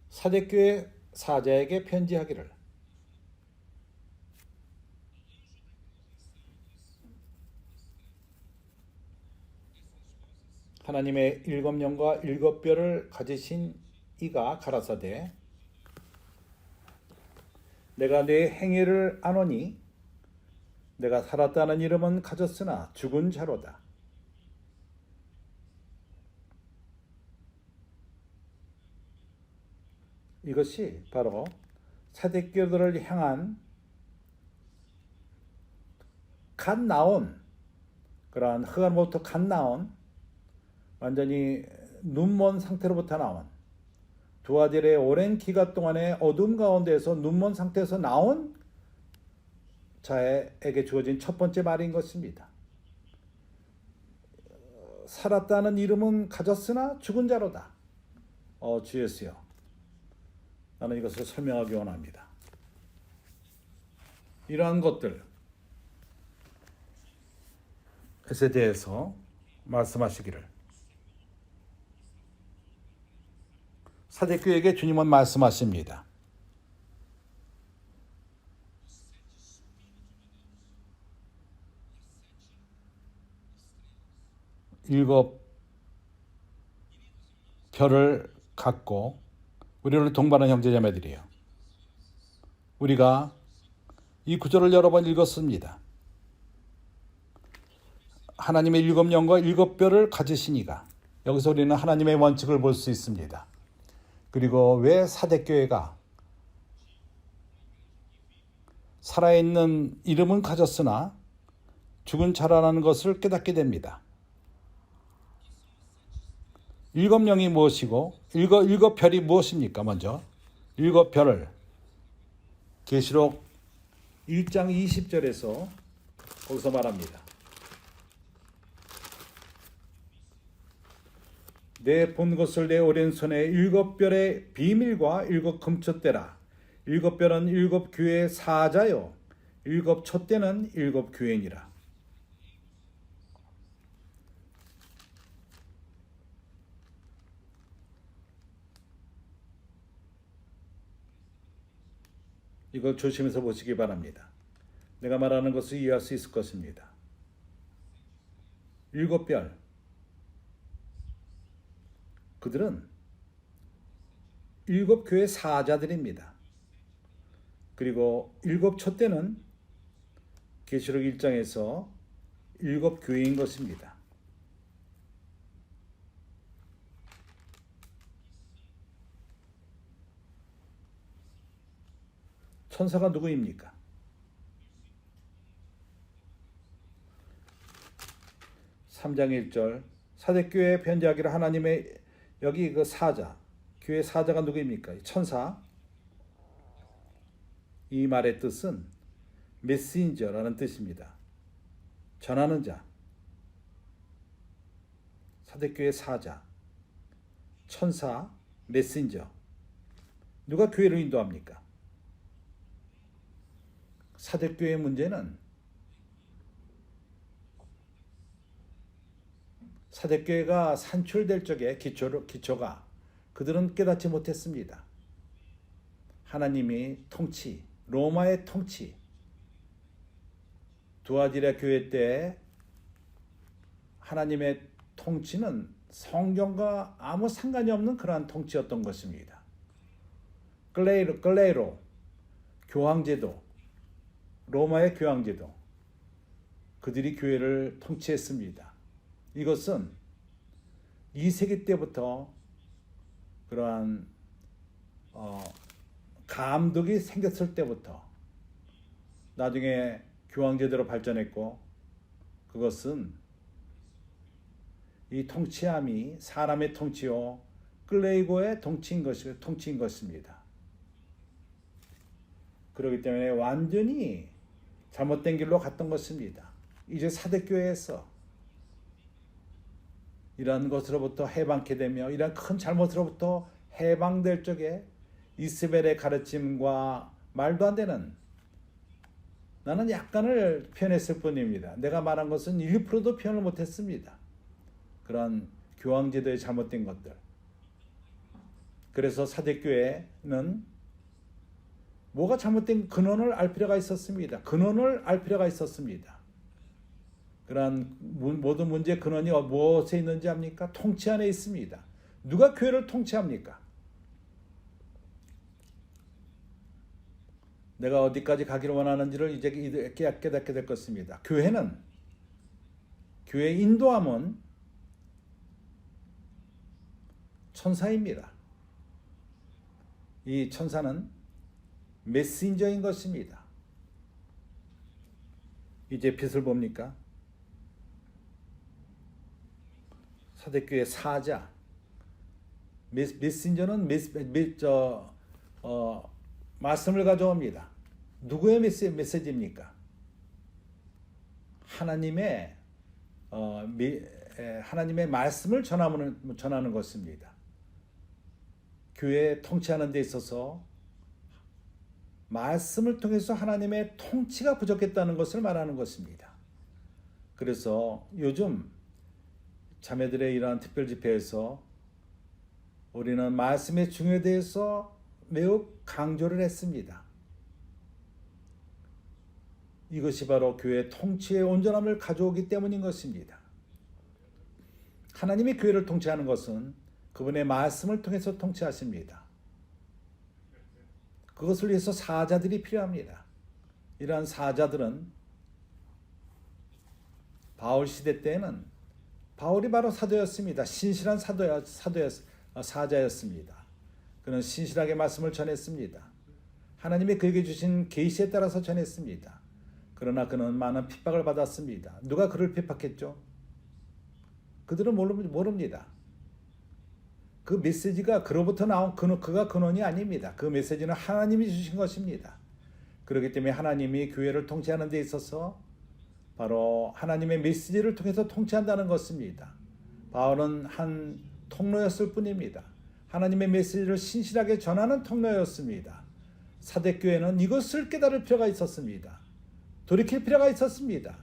Speaker 1: 사대교회 사자에게 편지하기를 하나님의 일곱 영과 일곱 뼈를 가지신 이가 가라사대 내가 네 행위를 아노니 내가 살았다는 이름은 가졌으나 죽은 자로다. 이것이 바로 사대교들을 향한 갓 나온 그러한 흑암로부터 갓 나온 완전히 눈먼 상태로부터 나온 두 아들의 오랜 기간 동안의 어둠 가운데에서 눈먼 상태에서 나온 자에게 주어진 첫 번째 말인 것입니다. 살았다는 이름은 가졌으나 죽은 자로다. 주 예수여, 나는 이것을 설명하기 원합니다. 이러한 것들에 대해서 말씀하시기를 사대교회에게 주님은 말씀하십니다. 일곱 별을 갖고 우리를 동반한 형제자매들이에요. 우리가 이 구절을 여러 번 읽었습니다. 하나님의 일곱 영과 일곱 뼈를 가지시니가, 여기서 우리는 하나님의 원칙을 볼 수 있습니다. 그리고 왜 사대교회가 살아있는 이름은 가졌으나 죽은 자라는 것을 깨닫게 됩니다. 일곱 영이 무엇이고 일곱 별이 무엇입니까? 먼저 일곱 별을 계시록 1장 20절에서 거기서 말합니다. 내 본 것을 내 오른손에 일곱 별의 비밀과 일곱 금촛대라. 일곱 별은 일곱 교회의 사자요 일곱 촛대는 일곱 교회니라. 이걸 조심해서 보시기 바랍니다. 내가 말하는 것을 이해할 수 있을 것입니다. 일곱 별, 그들은 일곱 교회 사자들입니다. 그리고 일곱 촛대는 계시록 1장에서 일곱 교회인 것입니다. 천사가 누구입니까? 3장 1절 사대교회에 편지하기를 하나님의 여기 그 사자, 교회 사자가 누구입니까? 천사. 이 말의 뜻은 메신저라는 뜻입니다. 전하는 자. 사대교회 사자, 천사, 메신저. 누가 교회를 인도합니까? 사대교회의 문제는 사대교회가 산출될 적에 기초가 그들은 깨닫지 못했습니다. 하나님이 통치, 로마의 통치, 두아디라 교회 때 하나님의 통치는 성경과 아무 상관이 없는 그러한 통치였던 것입니다. 클레이로, 교황제도, 로마의 교황제도, 그들이 교회를 통치했습니다. 이것은 2세기 때부터 그러한 감독이 생겼을 때부터 나중에 교황제도로 발전했고, 그것은 이 통치함이 사람의 통치요 클레이고의 통치인 것입니다. 그렇기 때문에 완전히 잘못된 길로 갔던 것입니다. 이제 사대교회에서 이러한 것으로부터 해방케 되며 이러한 큰 잘못으로부터 해방될 적에 이스벨의 가르침과 말도 안 되는, 나는 약간을 표현했을 뿐입니다. 내가 말한 것은 1%도 표현을 못했습니다. 그런 교황제도의 잘못된 것들. 그래서 사대교회는 뭐가 잘못된 근원을 알 필요가 있었습니다. 근원을 알 필요가 있었습니다. 그러한 모든 문제의 근원이 무엇에 있는지 압니까? 통치 안에 있습니다. 누가 교회를 통치합니까? 내가 어디까지 가기를 원하는지를 이제 깨닫게 될 것입니다. 교회 인도함은 천사입니다. 이 천사는 메신저인 것입니다. 이제 빛을 봅니까? 사대교회 사자. 메신저는 말씀을 가져옵니다. 누구의 메시지입니까? 하나님의 말씀을 전하는 것입니다. 교회 통치하는 데 있어서 말씀을 통해서 하나님의 통치가 부족했다는 것을 말하는 것입니다. 그래서 요즘 자매들의 이러한 특별 집회에서 우리는 말씀의 중요에 대해서 매우 강조를 했습니다. 이것이 바로 교회의 통치의 온전함을 가져오기 때문인 것입니다. 하나님이 교회를 통치하는 것은 그분의 말씀을 통해서 통치하십니다. 그것을 위해서 사자들이 필요합니다. 이러한 사자들은 바울 시대 때에는 바울이 바로 사도였습니다. 신실한 사자였습니다. 그는 신실하게 말씀을 전했습니다. 하나님이 그에게 주신 계시에 따라서 전했습니다. 그러나 그는 많은 핍박을 받았습니다. 누가 그를 핍박했죠? 그들은 모릅니다. 그 메시지가 그로부터 나온 그가 근원이 아닙니다. 그 메시지는 하나님이 주신 것입니다. 그렇기 때문에 하나님이 교회를 통치하는 데 있어서 바로 하나님의 메시지를 통해서 통치한다는 것입니다. 바울은 한 통로였을 뿐입니다. 하나님의 메시지를 신실하게 전하는 통로였습니다. 사대교회는 이것을 깨달을 필요가 있었습니다. 돌이킬 필요가 있었습니다.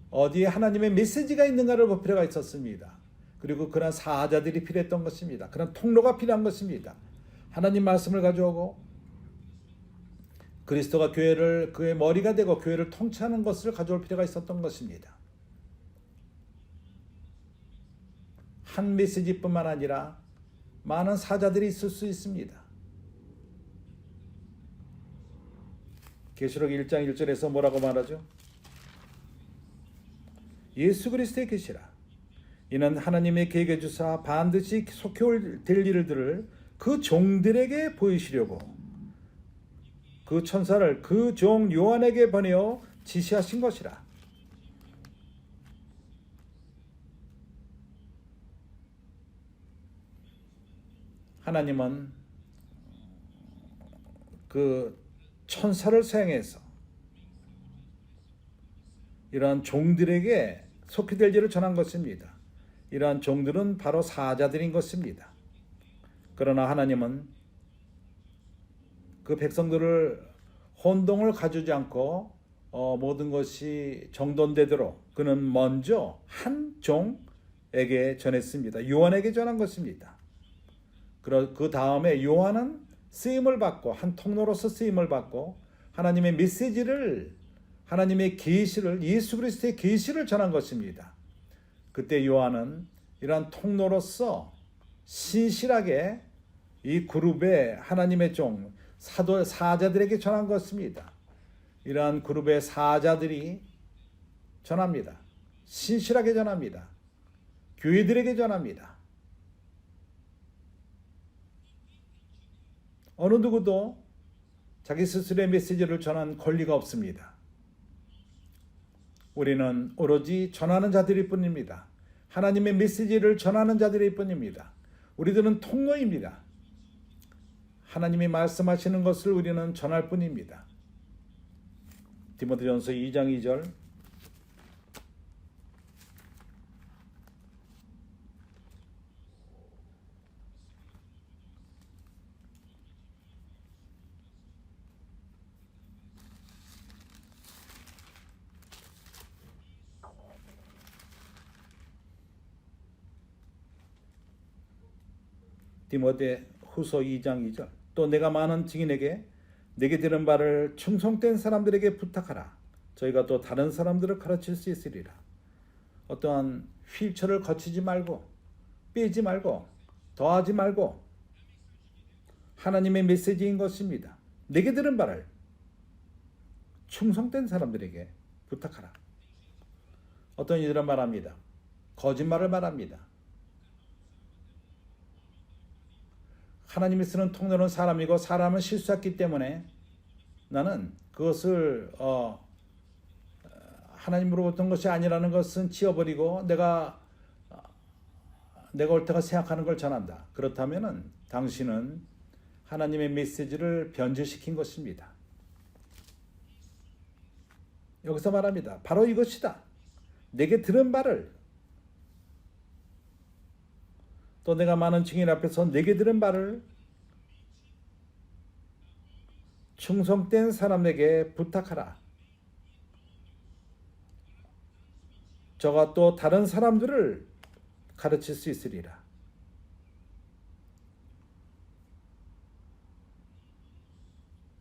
Speaker 1: 어디에 하나님의 메시지가 있는가를 볼 필요가 있었습니다. 그리고 그런 사자들이 필요했던 것입니다. 그런 통로가 필요한 것입니다. 하나님 말씀을 가져오고 그리스도가 교회를 그의 머리가 되고 교회를 통치하는 것을 가져올 필요가 있었던 것입니다. 한 메시지뿐만 아니라 많은 사자들이 있을 수 있습니다. 계시록 1장 1절에서 뭐라고 말하죠? 예수 그리스도의 계시라. 이는 하나님의 계획에 주사 반드시 속히 될 일들을 그 종들에게 보이시려고 그 천사를 그 종 요한에게 보내어 지시하신 것이라. 하나님은 그 천사를 사용해서 이러한 종들에게 속히 될 일을 전한 것입니다. 이러한 종들은 바로 사자들인 것입니다. 그러나 하나님은 그 백성들을 혼동을 가지지 않고 모든 것이 정돈되도록 그는 먼저 한 종에게 전했습니다. 요한에게 전한 것입니다. 그 다음에 요한은 쓰임을 받고 한 통로로서 쓰임을 받고 하나님의 메시지를 하나님의 계시를 예수 그리스도의 계시를 전한 것입니다. 그때 요한은 이러한 통로로서 신실하게 이 그룹의 하나님의 종 사자들에게 전한 것입니다. 이러한 그룹의 사자들이 전합니다. 신실하게 전합니다. 교회들에게 전합니다. 어느 누구도 자기 스스로의 메시지를 전한 권리가 없습니다. 우리는 오로지 전하는 자들일 뿐입니다. 하나님의 메시지를 전하는 자들일 뿐입니다. 우리들은 통로입니다. 하나님이 말씀하시는 것을 우리는 전할 뿐입니다. 디모데전서 2장 2절 디모데 후서 2장 2절 또 내가 많은 증인에게 내게 들은 바를 충성된 사람들에게 부탁하라. 저희가 또 다른 사람들을 가르칠 수 있으리라. 어떠한 휠체어를 거치지 말고 빼지 말고 더하지 말고 하나님의 메시지인 것입니다. 내게 들은 바를 충성된 사람들에게 부탁하라. 어떤 이들은 말합니다. 거짓말을 말합니다. 하나님이 쓰는 통로는 사람이고 사람은 실수했기 때문에 나는 그것을 하나님으로부터 온 것이 아니라는 것은 지워버리고 내가 옳다고 생각하는 걸 전한다. 그렇다면 당신은 하나님의 메시지를 변질시킨 것입니다. 여기서 말합니다. 바로 이것이다. 내게 들은 바를, 또 내가 많은 증인 앞에서 내게 들은 바를 충성된 사람에게 부탁하라. 저가 또 다른 사람들을 가르칠 수 있으리라.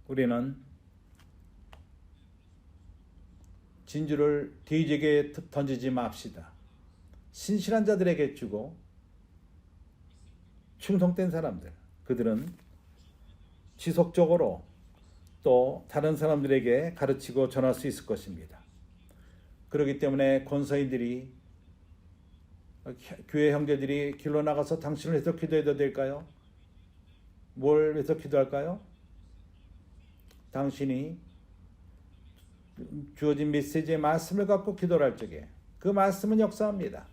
Speaker 1: 우리는 진주를 돼지에게 던지지 맙시다. 신실한 자들에게 주고 충성된 사람들, 그들은 지속적으로 또 다른 사람들에게 가르치고 전할 수 있을 것입니다. 그렇기 때문에 권서인들이, 교회 형제들이 길로 나가서 당신을 위해서 기도해도 될까요? 뭘 위해서 기도할까요? 당신이 주어진 메시지의 말씀을 갖고 기도를 할 적에 그 말씀은 역사합니다.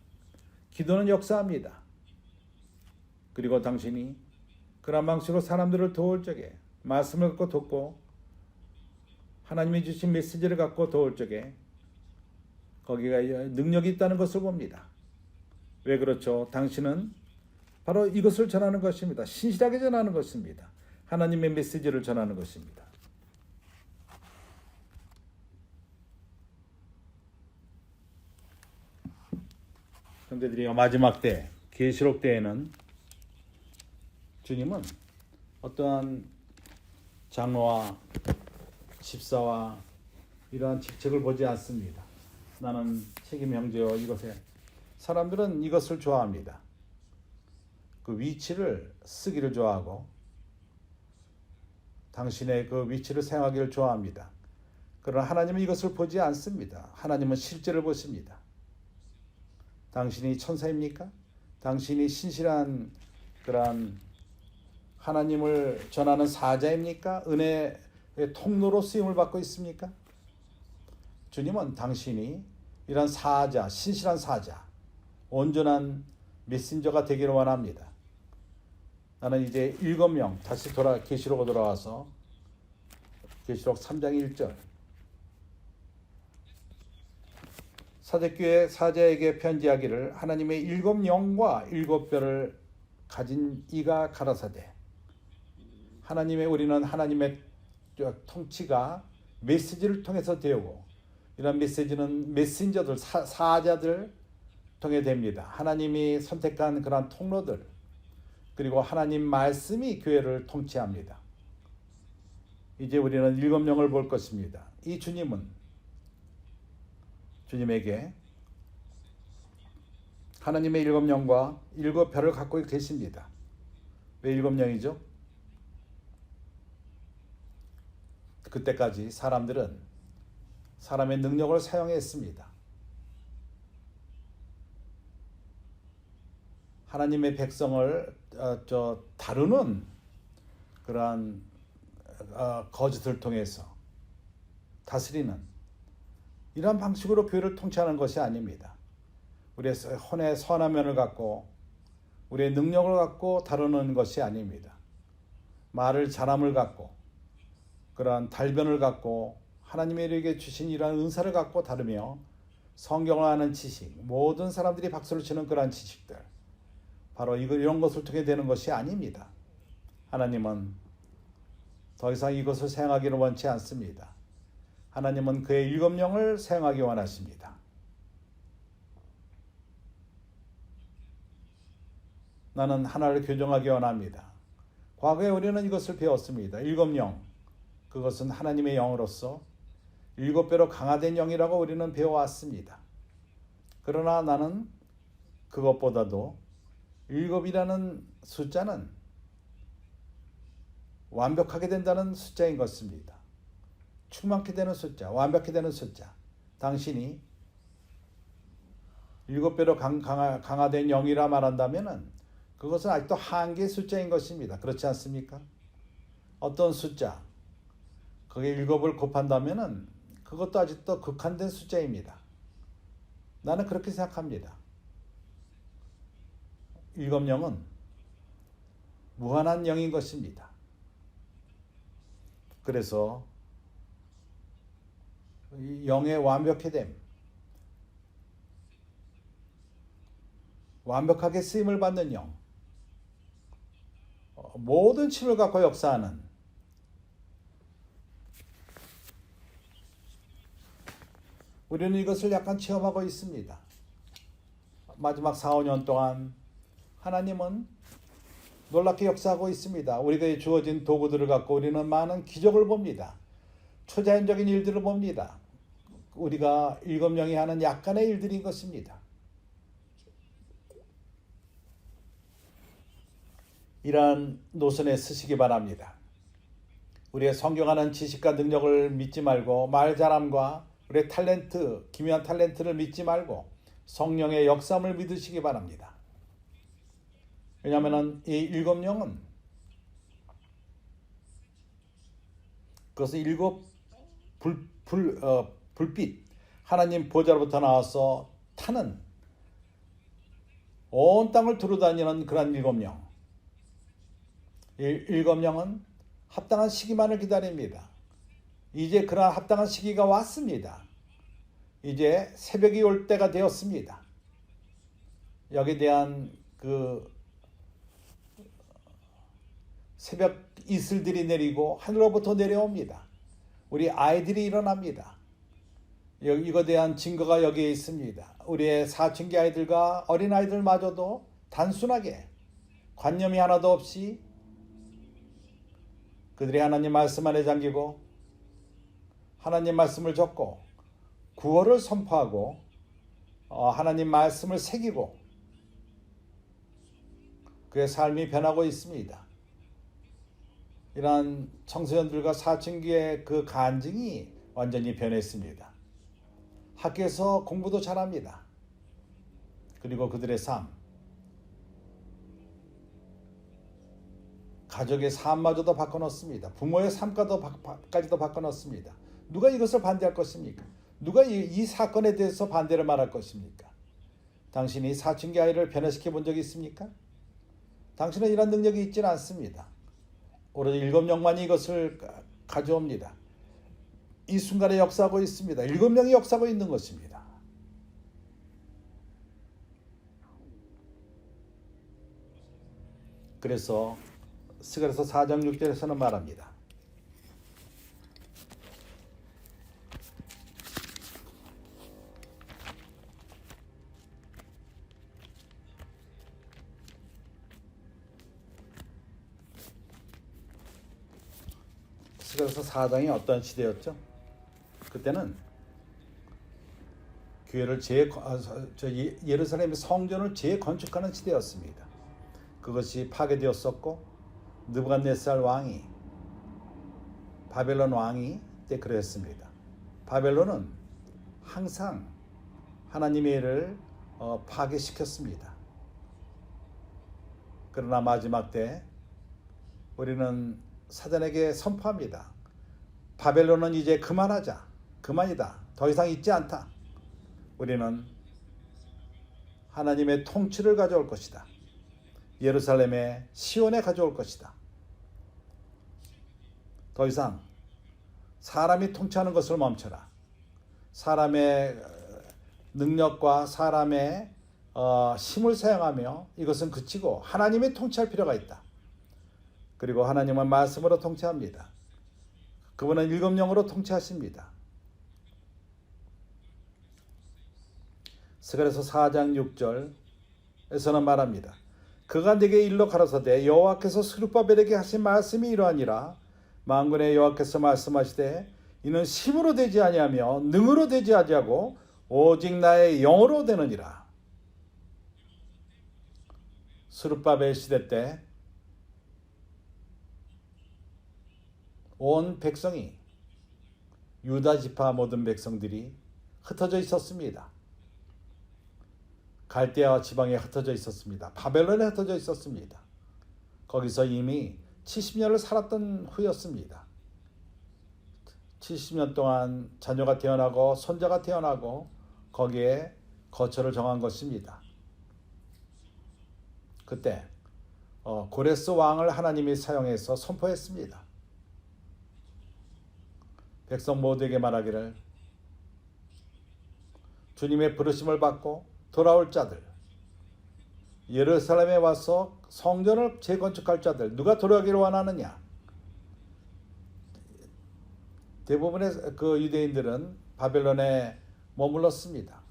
Speaker 1: 기도는 역사합니다. 그리고 당신이 그런 방식으로 사람들을 도울 적에, 말씀을 갖고 돕고 하나님이 주신 메시지를 갖고 도울 적에 거기가 능력이 있다는 것을 봅니다. 왜 그렇죠? 당신은 바로 이것을 전하는 것입니다. 신실하게 전하는 것입니다. 하나님의 메시지를 전하는 것입니다. 형제들이 마지막 때, 계시록 때에는 주님은 어떠한 장로와 집사와 이러한 직책을 보지 않습니다. 나는 책임 형제여 이것에, 사람들은 이것을 좋아합니다. 그 위치를 쓰기를 좋아하고 당신의 그 위치를 사용하기를 좋아합니다. 그러나 하나님은 이것을 보지 않습니다. 하나님은 실제를 보십니다. 당신이 천사입니까? 당신이 신실한 그러한 하나님을 전하는 사자입니까? 은혜의 통로로 쓰임을 받고 있습니까? 주님은 당신이 이런 사자, 신실한 사자, 온전한 메신저가 되기를 원합니다. 나는 이제 7명 다시 계시록으로 돌아와서 계시록 3장 1절, 사대교회 사자에게 편지하기를 하나님의 7영과 7뼈를 가진 이가 가라사대. 하나님의, 우리는 하나님의 통치가 메시지를 통해서 되고, 이런 메시지는 메신저들, 사자들 통해 됩니다. 하나님이 선택한 그런 통로들, 그리고 하나님 말씀이 교회를 통치합니다. 이제 우리는 7영을 볼 것입니다. 이 주님에게 하나님의 7영과 7뼈를 갖고 계십니다. 왜 7영이죠? 그때까지 사람들은 사람의 능력을 사용했습니다. 하나님의 백성을 다루는 그러한 거짓을 통해서 다스리는 이러한 방식으로 교회를 통치하는 것이 아닙니다. 우리의 혼의 선한 면을 갖고 우리의 능력을 갖고 다루는 것이 아닙니다. 말을 잘함을 갖고 그러한 달변을 갖고 하나님에게 주신 이러한 은사를 갖고 다루며 성경을 아는 지식, 모든 사람들이 박수를 치는 그러한 지식들, 바로 이런 것을 통해 되는 것이 아닙니다. 하나님은 더 이상 이것을 사용하기를 원치 않습니다. 하나님은 그의 7영을 사용하기 원하십니다. 나는 하나를 교정하기 원합니다. 과거에 우리는 이것을 배웠습니다. 7영, 그것은 하나님의 영으로서 7배로 강화된 영이라고 우리는 배워왔습니다. 그러나 나는 그것보다도 7이라는 숫자는 완벽하게 된다는 숫자인 것입니다. 충만케 되는 숫자, 완벽히 되는 숫자. 당신이 7배로 강화된 0이라 말한다면 그것은 아직도 한계의 숫자인 것입니다. 그렇지 않습니까? 어떤 숫자, 거기에 7을 곱한다면 그것도 아직도 극한된 숫자입니다. 나는 그렇게 생각합니다. 7, 0은 무한한 0인 것입니다. 그래서 0의 완벽해됨, 완벽하게 쓰임을 받는 0, 모든 힘을 갖고 역사하는 우리는 이것을 약간 체험하고 있습니다. 마지막 4, 5년 동안 하나님은 놀랍게 역사하고 있습니다. 우리가 주어진 도구들을 갖고 우리는 많은 기적을 봅니다. 초자연적인 일들을 봅니다. 우리가 7, 0이 하는 약간의 일들인 것입니다. 이러한 노선에 서시기 바랍니다. 우리의 성경하는 지식과 능력을 믿지 말고 말 잘함과 우리의 탤런트, 기묘한 탤런트를 믿지 말고 성령의 역사함을 믿으시기 바랍니다. 왜냐하면 이 7, 0은 그것은 7 불빛, 하나님 보좌로부터 나와서 타는 온 땅을 두루다니는 그런 7, 0. 7, 0은 합당한 시기만을 기다립니다. 이제 그러한 합당한 시기가 왔습니다. 이제 새벽이 올 때가 되었습니다. 여기에 대한 그 새벽 이슬들이 내리고 하늘로부터 내려옵니다. 우리 아이들이 일어납니다. 이거에 대한 증거가 여기에 있습니다. 우리의 사춘기 아이들과 어린아이들마저도 단순하게 관념이 하나도 없이 그들이 하나님 말씀 안에 잠기고 하나님 말씀을 적고 구원을 선포하고 하나님 말씀을 새기고 그의 삶이 변하고 있습니다. 이러한 청소년들과 사춘기의 그 간증이 완전히 변했습니다. 학교에서 공부도 잘합니다. 그리고 그들의 삶, 가족의 삶마저도 바꿔놓습니다. 부모의 삶까지도 바꿔놓습니다. 누가 이것을 반대할 것입니까? 누가 이 사건에 대해서 반대를 말할 것입니까? 당신이 사춘기 아이를 변화시켜 본 적이 있습니까? 당신은 이런 능력이 있지는 않습니다. 오로지 7, 0만이 이것을 가져옵니다. 이 순간에 역사하고 있습니다. 7, 0이 역사하고 있는 것입니다. 그래서 스가랴서 4장 6절에서는 말합니다. 스가랴서 4장이 어떤 시대였죠? 그때는 교회를 예루살렘의 성전을 재건축하는 시대였습니다. 그것이 파괴되었었고 느부갓네살 왕이 바벨론 왕이 때 그랬습니다. 바벨론은 항상 하나님의 일을 파괴시켰습니다. 그러나 마지막 때 우리는 사단에게 선포합니다. 바벨론은 이제 그만하자. 그만이다. 더 이상 있지 않다. 우리는 하나님의 통치를 가져올 것이다. 예루살렘의 시온에 가져올 것이다. 더 이상 사람이 통치하는 것을 멈춰라. 사람의 능력과 사람의 힘을 사용하며 이것은 그치고 하나님이 통치할 필요가 있다. 그리고 하나님은 말씀으로 통치합니다. 그분은 7, 0으로 통치하십니다. 스가랴서 4장 6절에서는 말합니다. 그가 내게 일러 가라사대 여호와께서 스룹바벨에게 하신 말씀이 이러하니라. 만군의 여호와께서 말씀하시되 이는 힘으로 되지 아니하며 능으로 되지 아니하고 오직 나의 영으로 되느니라. 스룹바벨 시대 때 온 백성이, 유다 지파 모든 백성들이 흩어져 있었습니다. 갈대아 지방에 흩어져 있었습니다. 바벨론에 흩어져 있었습니다. 거기서 이미 70년을 살았던 후였습니다. 70년 동안 자녀가 태어나고 손자가 태어나고 거기에 거처를 정한 것입니다. 그때 고레스 왕을 하나님이 사용해서 선포했습니다. 백성 모두에게 말하기를 주님의 부르심을 받고 돌아올 자들, 예루살렘에 와서 성전을 재건축할 자들, 누가 돌아오기를 원하느냐? 대부분의 그 유대인들은 바벨론에 머물렀습니다.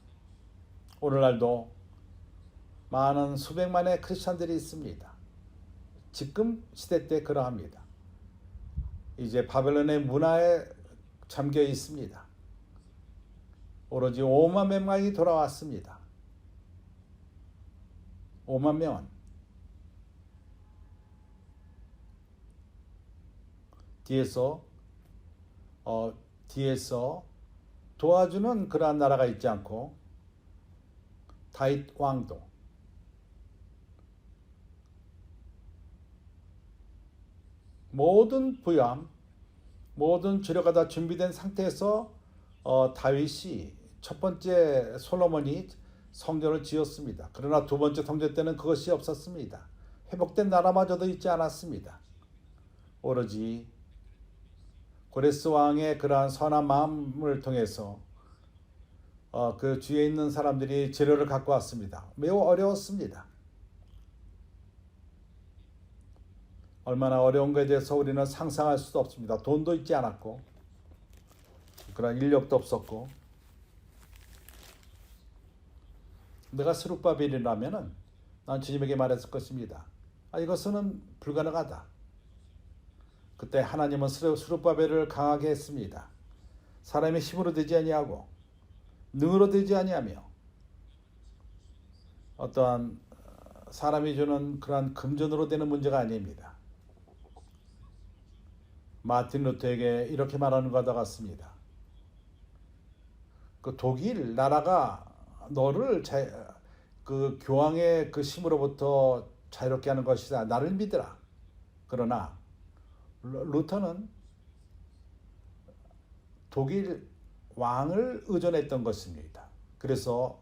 Speaker 1: 오늘날도 많은 수백만의 크리스찬들이 있습니다. 지금 시대 때 그러합니다. 이제 바벨론의 문화에 잠겨 있습니다. 오로지 5만 명만이 돌아왔습니다. 5만 명은 뒤에서 도와주는 그러한 나라가 있지 않고 다윗 왕도 모든 부양, 모든 재료가 다 준비된 상태에서 다윗이 첫 번째 솔로몬이 성전을 지었습니다. 그러나 두 번째 성전 때는 그것이 없었습니다. 회복된 나라마저도 있지 않았습니다. 오로지 고레스 왕의 그러한 선한 마음을 통해서 그 주위에 있는 사람들이 재료를 갖고 왔습니다. 매우 어려웠습니다. 얼마나 어려운 것에 대해서 우리는 상상할 수도 없습니다. 돈도 있지 않았고 그런 인력도 없었고, 내가 스룹바벨이라면은 난 주님에게 말했을 것입니다. 이것은 불가능하다. 그때 하나님은 스룹바벨을 강하게 했습니다. 사람의 힘으로 되지 아니하고 능으로 되지 아니하며 어떠한 사람이 주는 그러한 금전으로 되는 문제가 아닙니다. 마틴 루터에게 이렇게 말하는 것과 같습니다. 그 독일 나라가 너를 그 교황의 그 힘으로부터 자유롭게 하는 것이다. 나를 믿으라. 그러나 루터는 독일 왕을 의존했던 것입니다. 그래서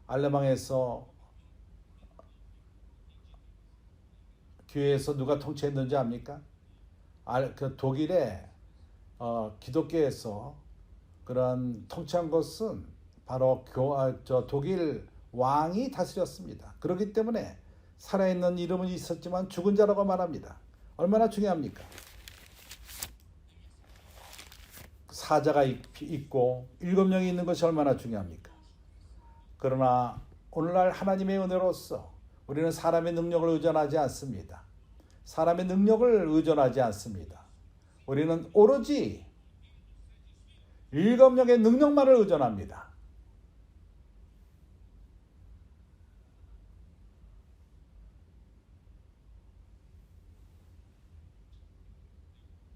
Speaker 1: 알레망에서 교회에서 누가 통치했는지 압니까? 그 독일의 기독교에서 그런 통치한 것은 바로 독일 왕이 다스렸습니다. 그렇기 때문에 살아있는 이름은 있었지만 죽은 자라고 말합니다. 얼마나 중요합니까? 사자가 있고 7명이 있는 것이 얼마나 중요합니까? 그러나 오늘날 하나님의 은혜로서 우리는 사람의 능력을 의존하지 않습니다. 사람의 능력을 의존하지 않습니다. 우리는 오로지 7명의 능력만을 의존합니다.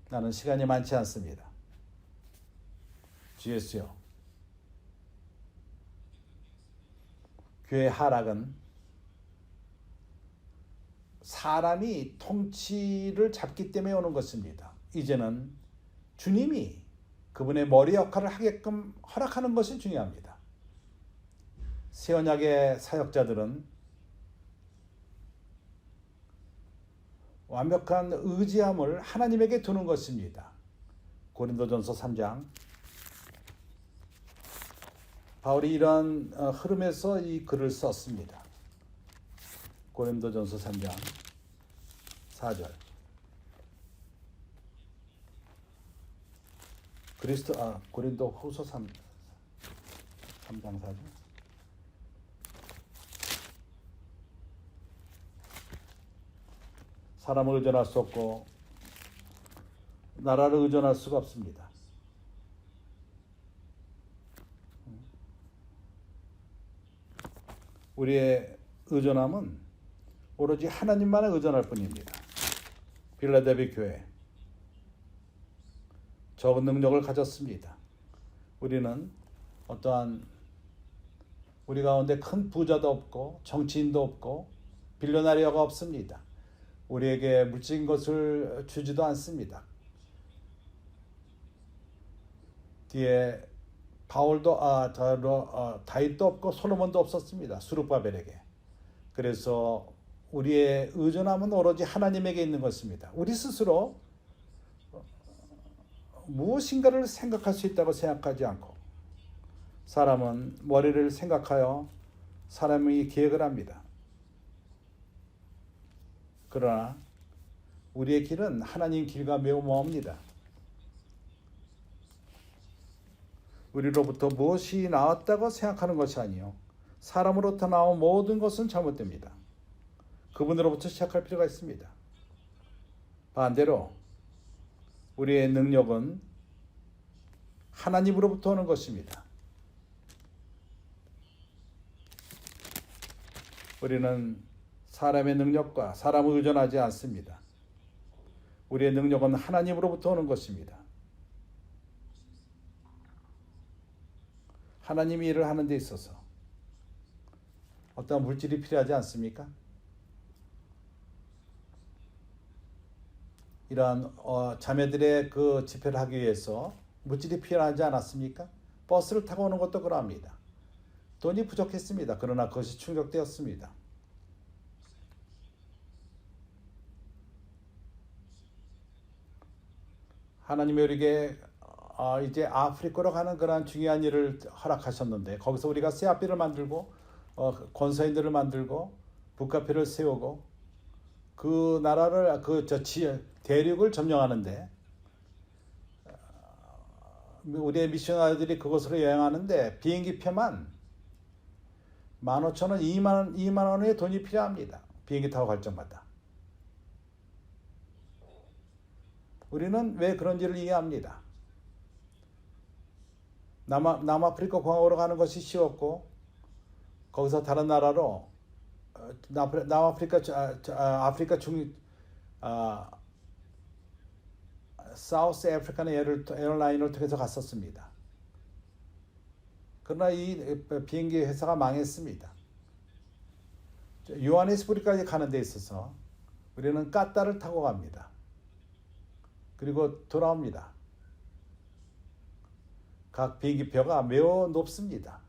Speaker 1: 나는 시간이 많지 않습니다. 주 예수여, 교회 하락은 사람이 통치를 잡기 때문에 오는 것입니다. 이제는 주님이 그분의 머리 역할을 하게끔 허락하는 것이 중요합니다. 새 언약의 사역자들은 완벽한 의지함을 하나님에게 두는 것입니다. 고린도전서 3장, 바울이 이런 흐름에서 이 글을 썼습니다. 고린도전서 3장 4절. 고린도 후서 3장 4절. 사람을 의존할 수 없고 나라를 의존할 수가 없습니다. 우리의 의존함은 오로지 하나님만에 의존할 뿐입니다. 빌라델비 교회 적은 능력을 가졌습니다. 우리는 어떠한 우리 가운데 큰 부자도 없고 정치인도 없고 빌려나리아가 없습니다. 우리에게 물질적인 것을 주지도 않습니다. 뒤에 바울도 다윗도 없고 솔로몬도 없었습니다. 수룹바벨에게. 그래서 우리의 의존함은 오로지 하나님에게 있는 것입니다. 우리 스스로 무엇인가를 생각할 수 있다고 생각하지 않고 사람은 머리를 생각하여 사람이 계획을 합니다. 그러나 우리의 길은 하나님 길과 매우 먼입니다. 우리로부터 무엇이 나왔다고 생각하는 것이 아니요 사람으로부터 나온 모든 것은 잘못됩니다. 그분으로부터 시작할 필요가 있습니다. 반대로 우리의 능력은 하나님으로부터 오는 것입니다. 우리는 사람의 능력과 사람을 의존하지 않습니다. 우리의 능력은 하나님으로부터 오는 것입니다. 하나님이 일을 하는 데 있어서 어떤 물질이 필요하지 않습니까? 이러한 자매들의 그 집회를 하기 위해서 물질이 필요하지 않았습니까? 버스를 타고 오는 것도 그러합니다. 돈이 부족했습니다. 그러나 그것이 충족되었습니다. 하나님이 우리에게 이제 아프리카로 가는 그러한 중요한 일을 허락하셨는데 거기서 우리가 세아비를 만들고 권서인들을 만들고 북카페를 세우고 그 나라를 대륙을 점령하는데 우리의 미셔너리들이 그곳으로 여행하는데 비행기 표만 15,000원, 2만 원의 돈이 필요합니다. 비행기 타고 갈 적마다. 우리는 왜 그런지를 이해합니다. 남아프리카 공화국으로 가는 것이 쉬웠고 거기서 다른 나라로 아프리카 사우스 아프리칸 에어라인을 통해서 갔었습니다. 그러나 이 비행기 회사가 망했습니다. 요하네스부르크까지 가는 데 있어서 우리는 까따를 타고 갑니다. 그리고 돌아옵니다. 각 비행기표가 매우 높습니다.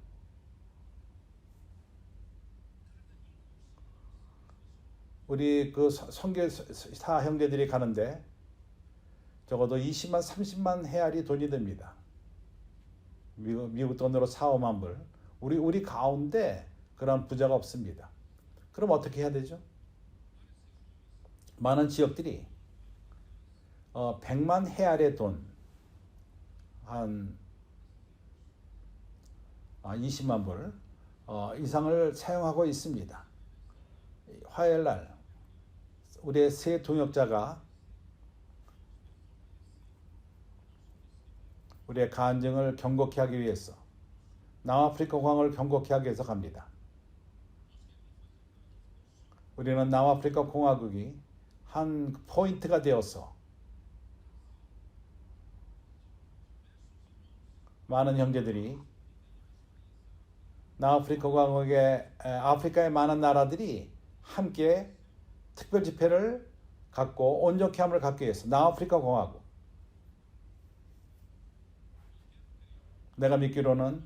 Speaker 1: 우리 그 선교사 형제들이 가는데 적어도 20만, 30만 헤알이 돈이 듭니다. 미국 돈으로 4, 5만 불. 우리 가운데 그런 부자가 없습니다. 그럼 어떻게 해야 되죠? 많은 지역들이 100만 헤알의 돈, 한 20만 불 이상을 사용하고 있습니다. 화요일날 우리의 새 동역자가 우리의 간증을 경고케 하기 위해서 남아프리카 공항을 경고케 하기 위해서 갑니다. 우리는 남아프리카 공화국이 한 포인트가 되어서 많은 형제들이 남아프리카 공화국의 아프리카의 많은 나라들이 함께 특별 집회를 갖고 온전케 함을 갖기 위해서 남아프리카 공화국 내가 믿기로는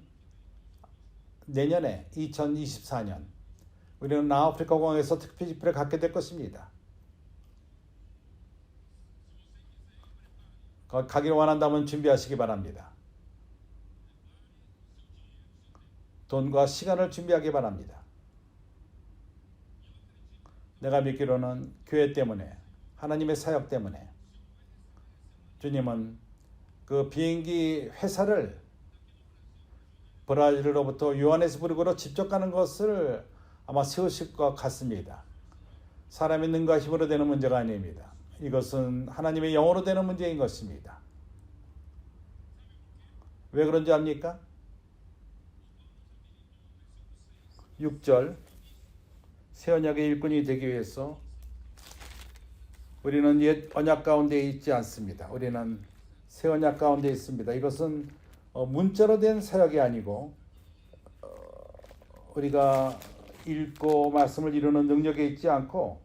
Speaker 1: 내년에 2024년 우리는 남아프리카 공화국에서 특별 집회를 갖게 될 것입니다. 가기를 원한다면 준비하시기 바랍니다. 돈과 시간을 준비하기 바랍니다. 내가 믿기로는 교회 때문에 하나님의 사역 때문에 주님은 그 비행기 회사를 브라질로부터 요하네스부르크로 직접 가는 것을 아마 세우실 것 같습니다. 사람의 능과 힘으로 되는 문제가 아닙니다. 이것은 하나님의 영으로 되는 문제인 것입니다. 왜 그런지 압니까? 6절 새 언약의 일꾼이 되기 위해서 우리는 옛 언약 가운데 있지 않습니다. 우리는 새 언약 가운데 있습니다. 이것은 문자로 된 사역이 아니고 우리가 읽고 말씀을 이루는 능력에 있지 않고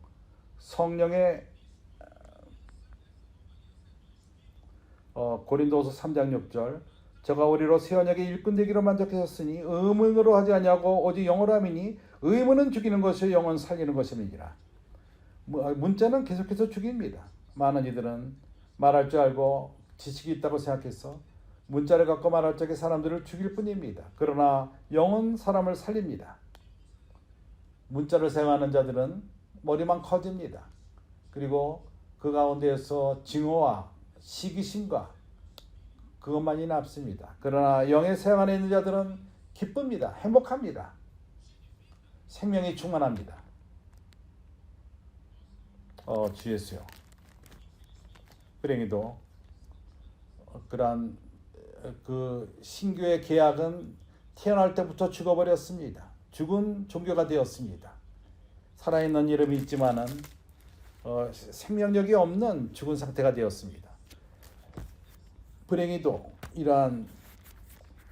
Speaker 1: 성령의 고린도서 3장 6절 저가 우리로 새 언약의 일꾼 되기로 만족하셨으니 의문으로 하지 아니하고 오직 영으로 함이니 의문은 죽이는 것이요 영은 살리는 것임이니라. 문자는 계속해서 죽입니다. 많은 이들은 말할 줄 알고 지식이 있다고 생각해서 문자를 갖고 말할 적에 사람들을 죽일 뿐입니다. 그러나 영은 사람을 살립니다. 문자를 사용하는 자들은 머리만 커집니다. 그리고 그 가운데에서 증오와 시기심과 그것만이 남습니다. 그러나 영의 사용 안에 있는 자들은 기쁩니다. 행복합니다. 생명이 충만합니다. 주 예수요. 불행히도 그러한 그 신교의 계약은 태어날 때부터 죽어버렸습니다. 죽은 종교가 되었습니다. 살아있는 이름이 있지만은 생명력이 없는 죽은 상태가 되었습니다. 불행히도 이러한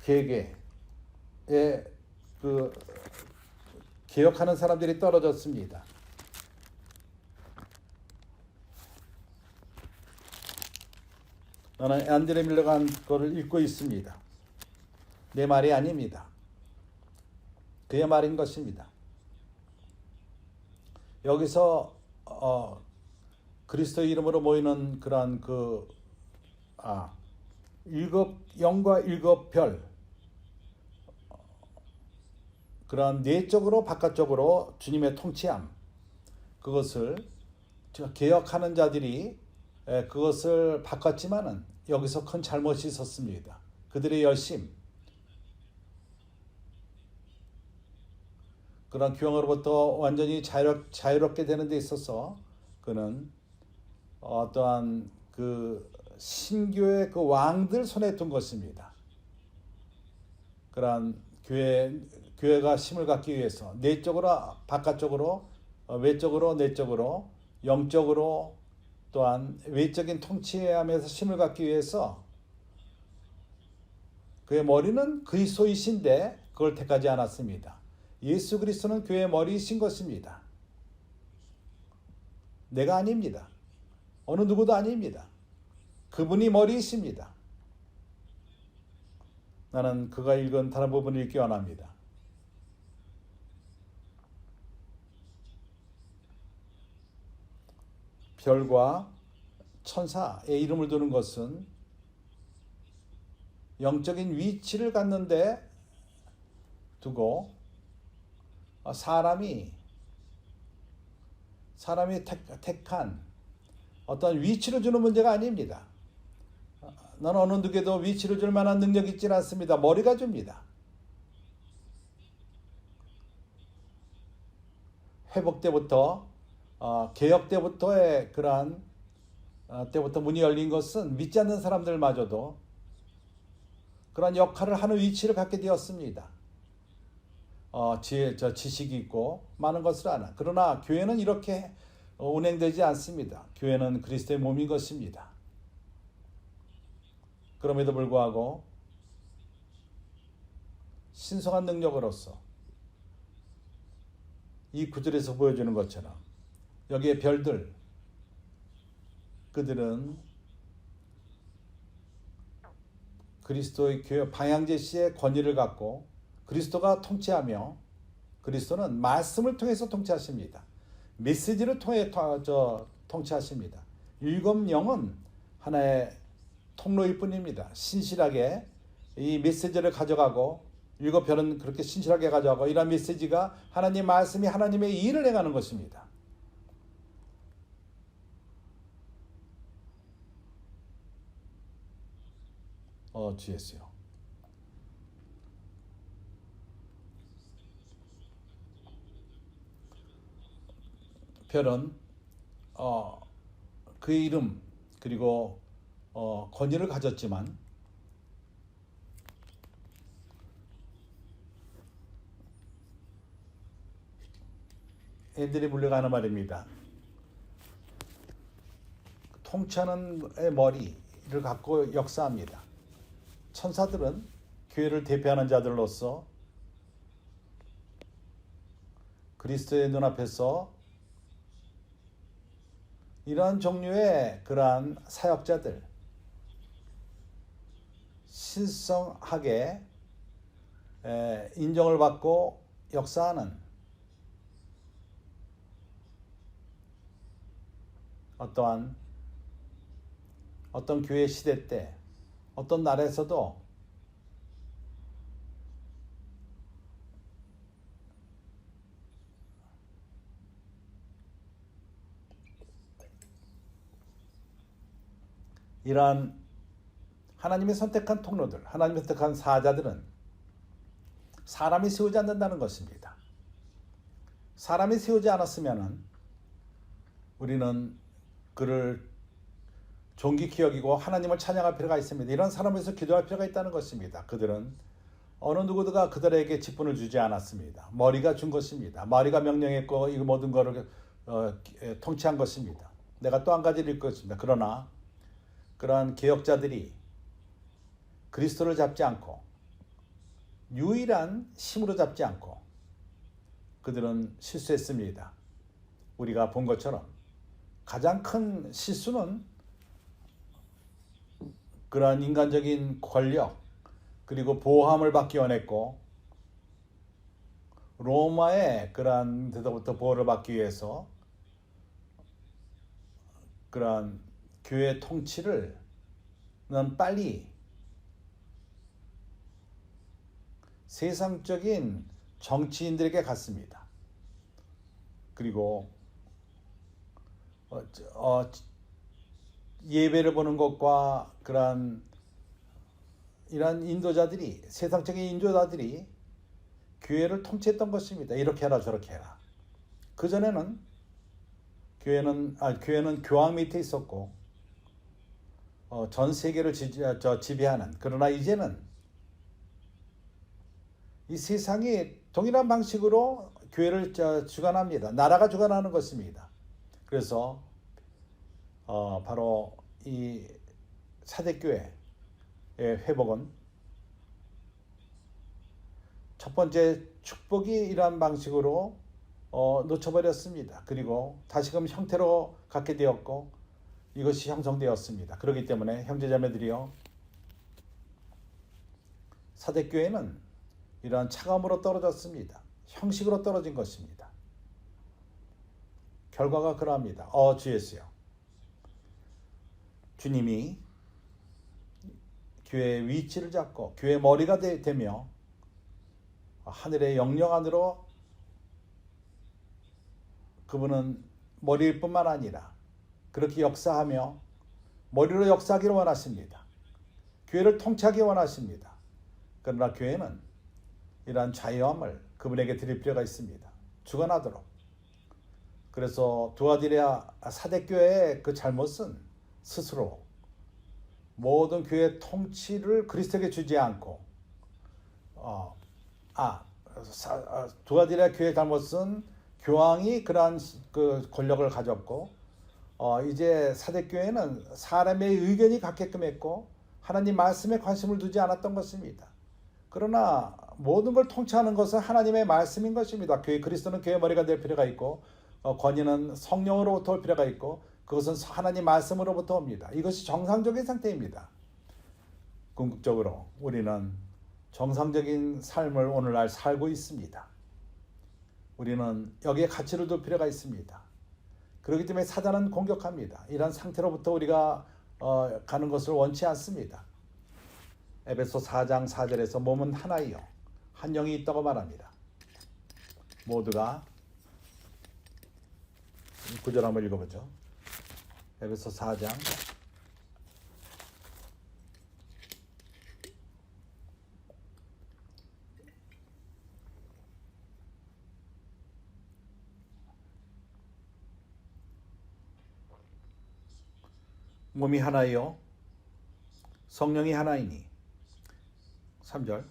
Speaker 1: 계획에 그 개혁하는 사람들이 떨어졌습니다. 나는 안드레 밀러가 한 거를 읽고 있습니다. 내 말이 아닙니다. 그의 말인 것입니다. 여기서 그리스도 이름으로 모이는 그러한 일곱 영과 일곱 별 그러한 내적으로 바깥쪽으로 주님의 통치함 그것을 개혁하는 자들이 그것을 바꿨지만은 여기서 큰 잘못이 있었습니다. 그들의 열심 그런 교황으로부터 완전히 자유롭게 되는 데 있어서 그는 어떠한 그 신교의 그 왕들 손에 둔 것입니다. 그러한 교회가 힘을 갖기 위해서 내적으로 바깥쪽으로 외적으로 내적으로 영적으로 또한 외적인 통치함에서 힘을 갖기 위해서 그의 머리는 그리스도이신데 그걸 택하지 않았습니다. 예수 그리스도는 교회의 머리이신 것입니다. 내가 아닙니다. 어느 누구도 아닙니다. 그분이 머리이십니다. 나는 그가 읽은 다른 부분을 읽기 원합니다. 별과 천사의 이름을 두는 것은 영적인 위치를 갖는데 두고 사람이 택한 어떤 위치를 주는 문제가 아닙니다. 나는 어느 누구에도 위치를 줄 만한 능력이 있지는 않습니다. 머리가 줍니다. 회복 때부터 개혁 때부터의 그러한 때부터 문이 열린 것은 믿지 않는 사람들마저도 그런 역할을 하는 위치를 갖게 되었습니다. 지식이 있고 많은 것을 아나. 그러나 교회는 이렇게 운행되지 않습니다. 교회는 그리스도의 몸인 것입니다. 그럼에도 불구하고 신성한 능력으로서 이 구절에서 보여주는 것처럼 여기에 별들 그들은 그리스도의 교회 방향제시의 권위를 갖고 그리스도가 통치하며 그리스도는 말씀을 통해서 통치하십니다. 메시지를 통해 통치하십니다. 일곱 영은 하나의 통로일 뿐입니다. 신실하게 이 메시지를 가져가고 일곱 별은 그렇게 신실하게 가져가고 이러한 메시지가 하나님 말씀이 하나님의 일을 행하는 것입니다. 주 예수요. 별은 그의 이름 그리고 권위를 가졌지만 애들이 물려가는 말입니다. 통치하는 머리를 갖고 역사합니다. 천사들은 교회를 대표하는 자들로서 그리스도의 눈앞에서 이러한 종류의 그러한 사역자들, 신성하게 인정을 받고 역사하는 어떤 교회 시대 때 어떤 나라에서도 이러한 하나님이 선택한 통로들, 하나님이 선택한 사자들은 사람이 세우지 않는다는 것입니다. 사람이 세우지 않았으면 우리는 그를 존귀히 여기고 하나님을 찬양할 필요가 있습니다. 이런 사람에서 기도할 필요가 있다는 것입니다. 그들은 어느 누구가 그들에게 직분을 주지 않았습니다. 머리가 준 것입니다. 머리가 명령했고 이 모든 것을 통치한 것입니다. 내가 또 한 가지를 읽을 것입니다. 그러나 그러한 개혁자들이 그리스도를 잡지 않고 유일한 힘으로 잡지 않고 그들은 실수했습니다. 우리가 본 것처럼 가장 큰 실수는 그러한 인간적인 권력 그리고 보호함을 받기 원했고 로마의 그러한 데서부터 보호를 받기 위해서 그러한 교회 통치를 빨리 세상적인 정치인들에게 갔습니다. 그리고 예배를 보는 것과 그러한 이러한 인도자들이 세상적인 인도자들이 교회를 통치했던 것입니다. 이렇게 해라 저렇게 해라. 그전에는 교회는 교황 밑에 있었고 전 세계를 지배하는, 그러나 이제는 이 세상이 동일한 방식으로 교회를 주관합니다. 나라가 주관하는 것입니다. 그래서 바로 이 사대교회의 회복은 첫 번째 축복이 이러한 방식으로 놓쳐버렸습니다. 그리고 다시금 형태로 갖게 되었고 이것이 형성되었습니다. 그렇기 때문에 형제자매들이여, 사대교회는 이러한 차감으로 떨어졌습니다. 형식으로 떨어진 것입니다. 결과가 그러합니다. 주 예수여, 주님이 교회의 위치를 잡고 교회의 머리가 되며 하늘의 영영 안으로 그분은 머리일 뿐만 아니라 그렇게 역사하며 머리로 역사하기를 원하십니다. 교회를 통치하기 원하십니다. 그러나 교회는 이러한 자유함을 그분에게 드릴 필요가 있습니다. 주관하도록. 그래서 두아디라 사대교회의 그 잘못은 스스로 모든 교회 통치를 그리스도에게 주지 않고 두아디라 교회의 잘못은 교황이 그러한 그 권력을 가졌고 이제 사대교회는 사람의 의견이 갖게끔 했고 하나님 말씀에 관심을 두지 않았던 것입니다. 그러나 모든 걸 통치하는 것은 하나님의 말씀인 것입니다. 그리스도는 교회의 머리가 될 필요가 있고 권위는 성령으로부터 올 필요가 있고 그것은 하나님 말씀으로부터 옵니다. 이것이 정상적인 상태입니다. 궁극적으로 우리는 정상적인 삶을 오늘날 살고 있습니다. 우리는 여기에 가치를 둘 필요가 있습니다. 그렇기 때문에 사단은 공격합니다. 이런 상태로부터 우리가 가는 것을 원치 않습니다. 에베소 4장 4절에서 몸은 하나이요 한 영이 있다고 말합니다. 모두가 9절 한번 읽어보죠. 에베소 4장 몸이 하나이요 성령이 하나이니 3절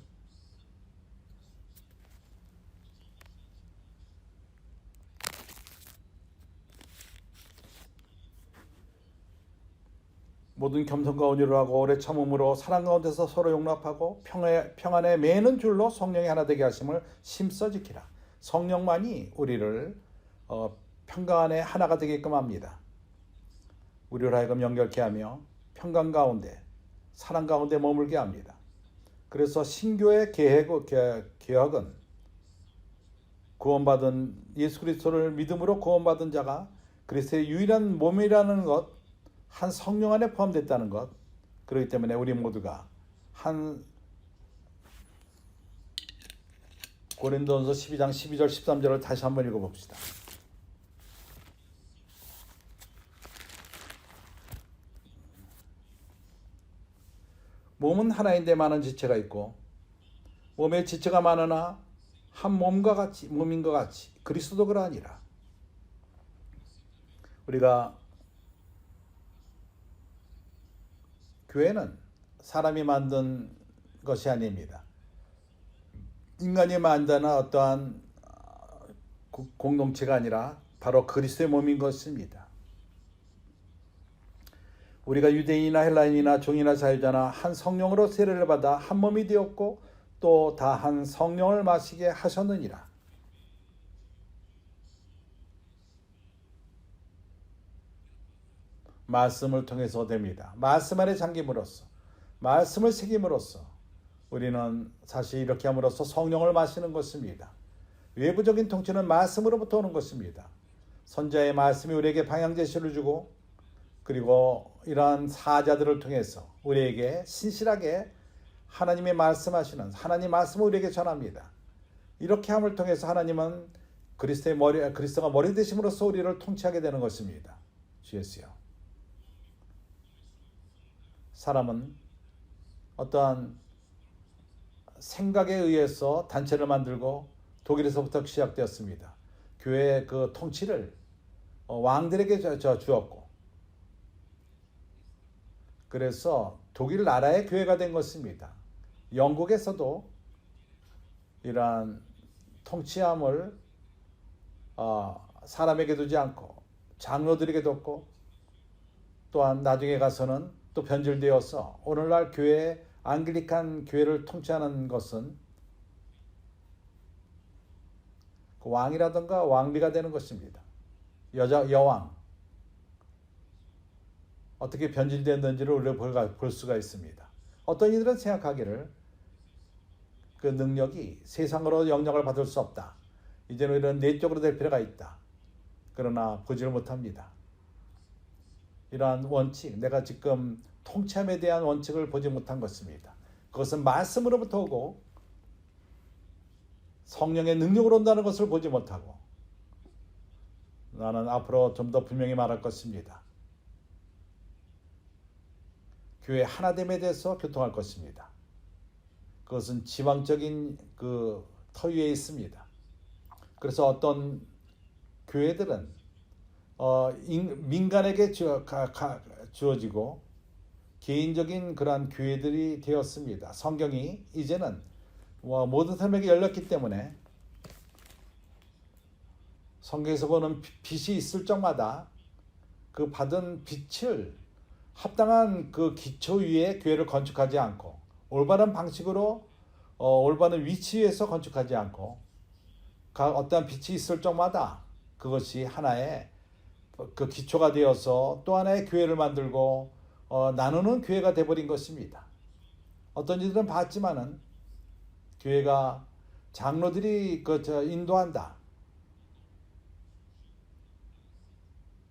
Speaker 1: 모든 겸손과 온유를 하고 오래 참음으로 사랑 가운데서 서로 용납하고 평안에 매는 줄로 성령이 하나 되게 하심을 힘써 지키라. 성령만이 우리를 평강 안에 하나가 되게끔 합니다. 우리를 하여금 연결케 하며 평강 가운데 사랑 가운데 머물게 합니다. 그래서 신교의 개혁은 구원받은 예수 그리스도를 믿음으로 구원받은 자가 그리스도의 유일한 몸이라는 것, 한 성령 안에 포함됐다는 것, 그렇기 때문에 우리 모두가 한 고린도전서 12장 12절 13절을 다시 한번 읽어봅시다. 몸은 하나인데 많은 지체가 있고 몸에 지체가 많으나 한 몸인 것 같이 그리스도도 그러하니라. 우리가 교회는 사람이 만든 것이 아닙니다. 인간이 만드는 어떠한 공동체가 아니라 바로 그리스도의 몸인 것입니다. 우리가 유대인이나 헬라인이나 종이나 자유자나 한 성령으로 세례를 받아 한 몸이 되었고 또 다 한 성령을 마시게 하셨느니라. 말씀을 통해서 됩니다. 말씀 안에 잠김으로써, 말씀을 새김으로써 우리는 사실 이렇게 함으로써 성령을 마시는 것입니다. 외부적인 통치는 말씀으로부터 오는 것입니다. 선자의 말씀이 우리에게 방향 제시를 주고 그리고 이러한 사자들을 통해서 우리에게 신실하게 하나님의 말씀하시는 하나님 말씀을 우리에게 전합니다. 이렇게 함을 통해서 하나님은 그리스도가 머리 되심으로써 우리를 통치하게 되는 것입니다. 주 예수여. 사람은 어떠한 생각에 의해서 단체를 만들고 독일에서부터 시작되었습니다. 교회의 그 통치를 왕들에게 주었고 그래서 독일 나라의 교회가 된 것입니다. 영국에서도 이러한 통치함을 사람에게 두지 않고 장로들에게 뒀고 또한 나중에 가서는 또 변질되어서 오늘날 교회 앙글리칸 교회를 통치하는 것은 그 왕이라든가 왕비가 되는 것입니다. 여왕 어떻게 변질됐는지를 우리가 볼 수가 있습니다. 어떤 이들은 생각하기를 그 능력이 세상으로 영향을 받을 수 없다. 이제는 이런 내적으로 될 필요가 있다. 그러나 보지를 못합니다. 이러한 원칙, 내가 지금 통치함에 대한 원칙을 보지 못한 것입니다. 그것은 말씀으로부터 오고 성령의 능력으로 온다는 것을 보지 못하고 나는 앞으로 좀 더 분명히 말할 것입니다. 교회 하나됨에 대해서 교통할 것입니다. 그것은 지방적인 그 터 위에 있습니다. 그래서 어떤 교회들은 민간에게 주어지고 개인적인 그러한 교회들이 되었습니다. 성경이 이제는 모든 사람에게 열렸기 때문에 성경에서 보는 빛이 있을 적마다 그 받은 빛을 합당한 그 기초 위에 교회를 건축하지 않고 올바른 방식으로 올바른 위치에서 건축하지 않고 어떠한 빛이 있을 적마다 그것이 하나의 그 기초가 되어서 또 하나의 교회를 만들고 나누는 교회가 되어버린 것입니다. 어떤 이들은 봤지만은 교회가 장로들이 인도한다.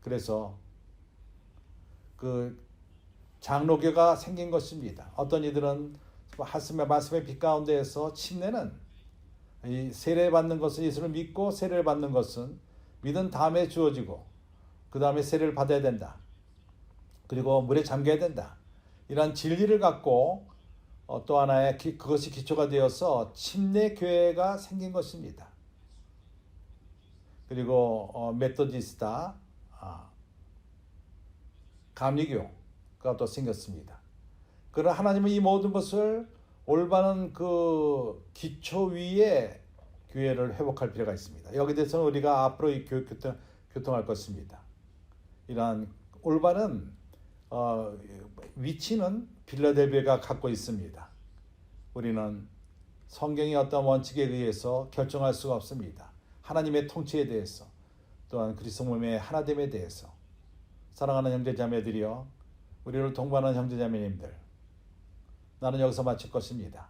Speaker 1: 그래서 그 장로교가 생긴 것입니다. 어떤 이들은 말씀의 빛 가운데에서 침례는 이 세례받는 것은 예수를 믿고 세례를 받는 것은 믿은 다음에 주어지고 그 다음에 세례를 받아야 된다. 그리고 물에 잠겨야 된다. 이러한 진리를 갖고 또 하나의 그것이 기초가 되어서 침례교회가 생긴 것입니다. 그리고 메토디스타, 감리교가 또 생겼습니다. 그러나 하나님은 이 모든 것을 올바른 그 기초 위에 교회를 회복할 필요가 있습니다. 여기에 대해서는 우리가 앞으로 이 교통할 것입니다. 이러한 올바른 위치는 빌라델비아가 갖고 있습니다. 우리는 성경의 어떤 원칙에 의해서 결정할 수가 없습니다. 하나님의 통치에 대해서, 또한 그리스도 몸의 하나됨에 대해서. 사랑하는 형제자매들이여, 우리를 동반하는 형제자매님들, 나는 여기서 마칠 것입니다.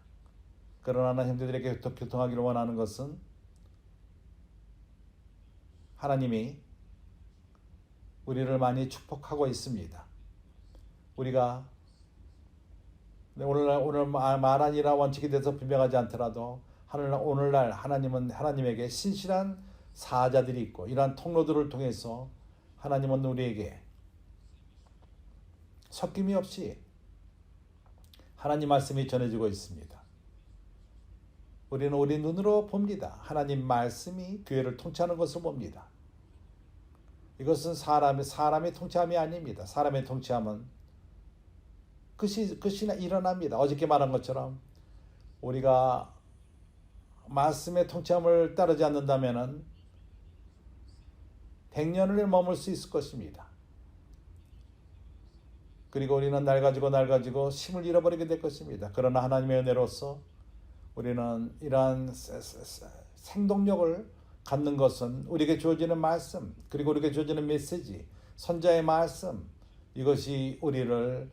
Speaker 1: 그러나 나는 형제들에게 교통하기를 원하는 것은 하나님이 우리를 많이 축복하고 있습니다. 우리가 오늘 말하니라 원칙에 대해서 분명하지 않더라도 오늘날 하나님은 하나님에게 신실한 사자들이 있고, 이러한 통로들을 통해서 하나님은 우리에게 섞임이 없이 하나님 말씀이 전해지고 있습니다. 우리는 우리 눈으로 봅니다. 하나님 말씀이 교회를 통치하는 것을 봅니다. 이것은 사람의 통치함이 아닙니다. 사람의 통치함은 끝이 일어납니다. 어저께 말한 것처럼 우리가 말씀의 통치함을 따르지 않는다면 100년을 머물 수 있을 것입니다. 그리고 우리는 날 가지고 힘을 잃어버리게 될 것입니다. 그러나 하나님의 은혜로서 우리는 이러한 생동력을 갖는 것은 우리에게 주어지는 말씀, 그리고 우리에게 주어지는 메시지, 선자의 말씀, 이것이 우리를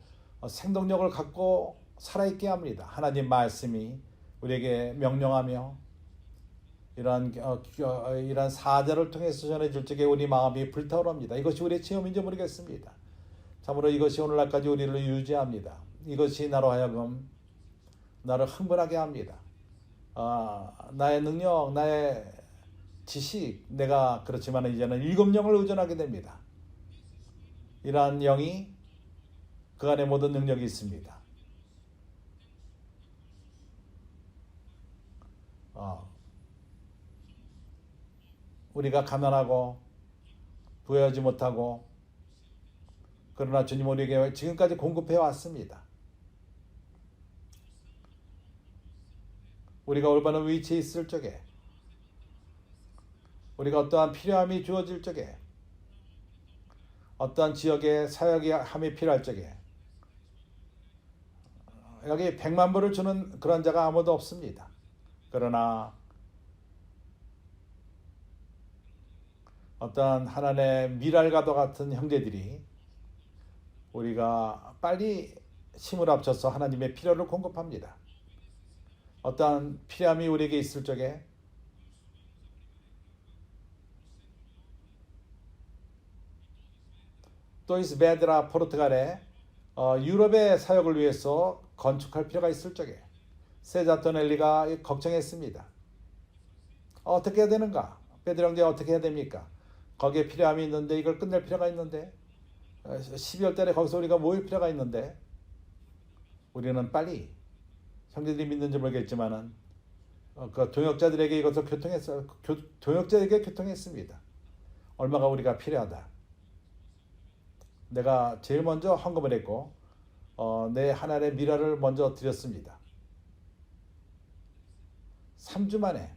Speaker 1: 생동력을 갖고 살아있게 합니다. 하나님 말씀이 우리에게 명령하며 이러한 사자를 통해서 전해질 적에 우리 마음이 불타오릅니다. 이것이 우리의 체험인지 모르겠습니다. 참으로 이것이 오늘날까지 우리를 유지합니다. 이것이 나로 하여금 나를 흥분하게 합니다. 나의 능력, 나의 지식, 내가 그렇지만 이제는 일곱 영을 의존하게 됩니다. 이러한 영이 그 안에 모든 능력이 있습니다. 우리가 가난하고 부여하지 못하고, 그러나 주님 우리에게 지금까지 공급해 왔습니다. 우리가 올바른 위치에 있을 적에, 우리가 어떠한 필요함이 주어질 적에, 어떠한 지역에 사역이 함이 필요할 적에, 여기 100만 불을 주는 그런 자가 아무도 없습니다. 그러나 어떠한 하나님의 미랄과도 같은 형제들이 우리가 빨리 힘을 합쳐서 하나님의 필요를 공급합니다. 어떠한 필요함이 우리에게 있을 적에 또이스 베드라 포르투갈에 유럽의 사역을 위해서 건축할 필요가 있을 적에 세자토넬리가 걱정했습니다. 어떻게 해야 되는가? 베드로 형제 어떻게 해야 됩니까? 거기에 필요함이 있는데, 이걸 끝낼 필요가 있는데, 12월 달에 거기서 우리가 모일 필요가 있는데, 우리는 빨리, 형제들이 믿는지 모르겠지만은 그 동역자들에게 이것을 동역자에게 교통했습니다. 얼마가 우리가 필요하다. 내가 제일 먼저 헌금을 했고 내 하나님의 미라를 먼저 드렸습니다. 3주 만에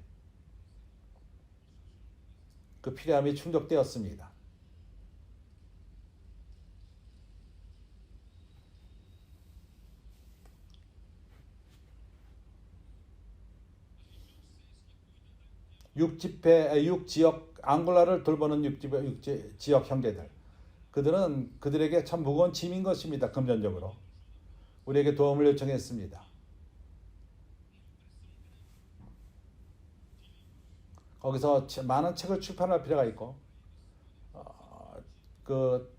Speaker 1: 그 필요함이 충족되었습니다. 육지역 앙골라를 돌보는 지역 형제들, 그들에게 참 무거운 짐인 것입니다. 금전적으로 우리에게 도움을 요청했습니다. 거기서 많은 책을 출판할 필요가 있고, 그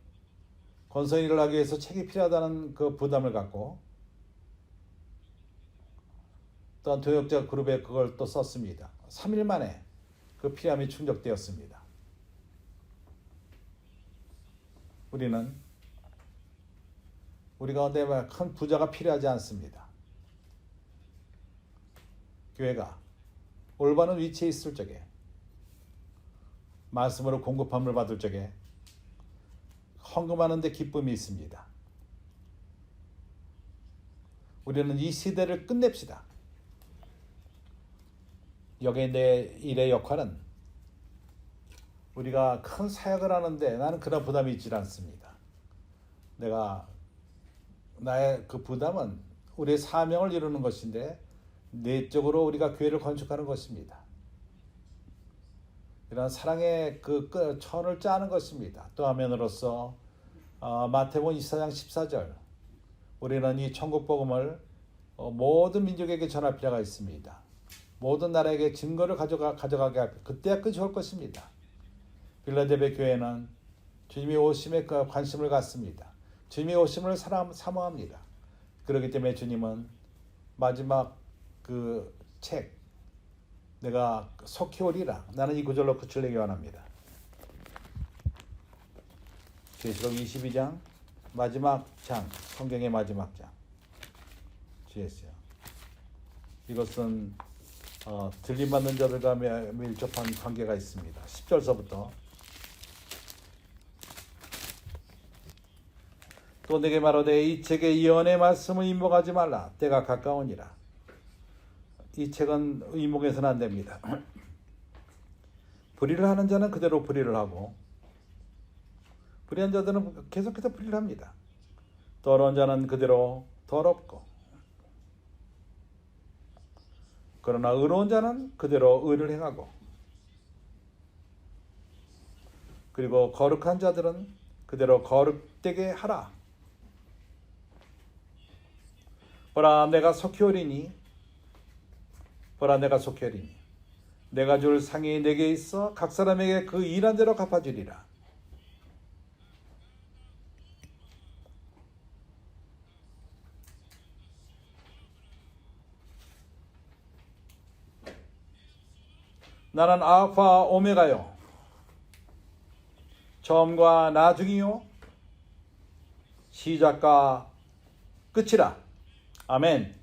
Speaker 1: 건설일을 하기 위해서 책이 필요하다는 그 부담을 갖고, 또한 도역자 그룹에 그걸 또 썼습니다. 3일 만에 그 필요함이 충족되었습니다. 우리 가운데 큰 부자가 필요하지 않습니다. 교회가 올바른 위치에 있을 적에, 말씀으로 공급함을 받을 적에 헌금하는 데 기쁨이 있습니다. 우리는 이 시대를 끝냅시다. 여기에 내 일의 역할은, 우리가 큰 사역을 하는데 나는 그런 부담이 있지 않습니다. 내가 나의 그 부담은 우리의 사명을 이루는 것인데 내적으로 우리가 교회를 건축하는 것입니다. 이런 사랑의 그 천을 짜는 것입니다. 또 한면으로서 마태복음 24장 14절 우리는 이 천국 복음을 모든 민족에게 전할 필요가 있습니다. 모든 나라에게 증거를 가져가게 할 그때야 끝이 올 것입니다. 빌라델비아 교회는 주님의 오심에 관심을 갖습니다. 주님의 오심을 사모합니다. 그렇기 때문에 주님은 마지막 그 책 내가 속히 오리라. 나는 이 구절로 끝을 내기 원합니다. 계시록 22장 마지막 장, 성경의 마지막 장. 주였어요. 이것은 들림받는 자들과 밀접한 관계가 있습니다. 10절서부터 또 내게 말하되 이 책에 이 언의 말씀을 인목하지 말라. 때가 가까우니라. 이 책은 인목해서는 안 됩니다. 불의를 하는 자는 그대로 불의를 하고 불의한 자들은 계속해서 불의를 합니다. 더러운 자는 그대로 더럽고 그러나 의로운 자는 그대로 의를 행하고 그리고 거룩한 자들은 그대로 거룩되게 하라. 보라 내가 속히 오리니 보라 내가 속히 오리니 내가 줄 상이 내게 있어 각 사람에게 그 일한 대로 갚아주리라. 나는 알파 오메가요 처음과 나중이요 시작과 끝이라. 아멘.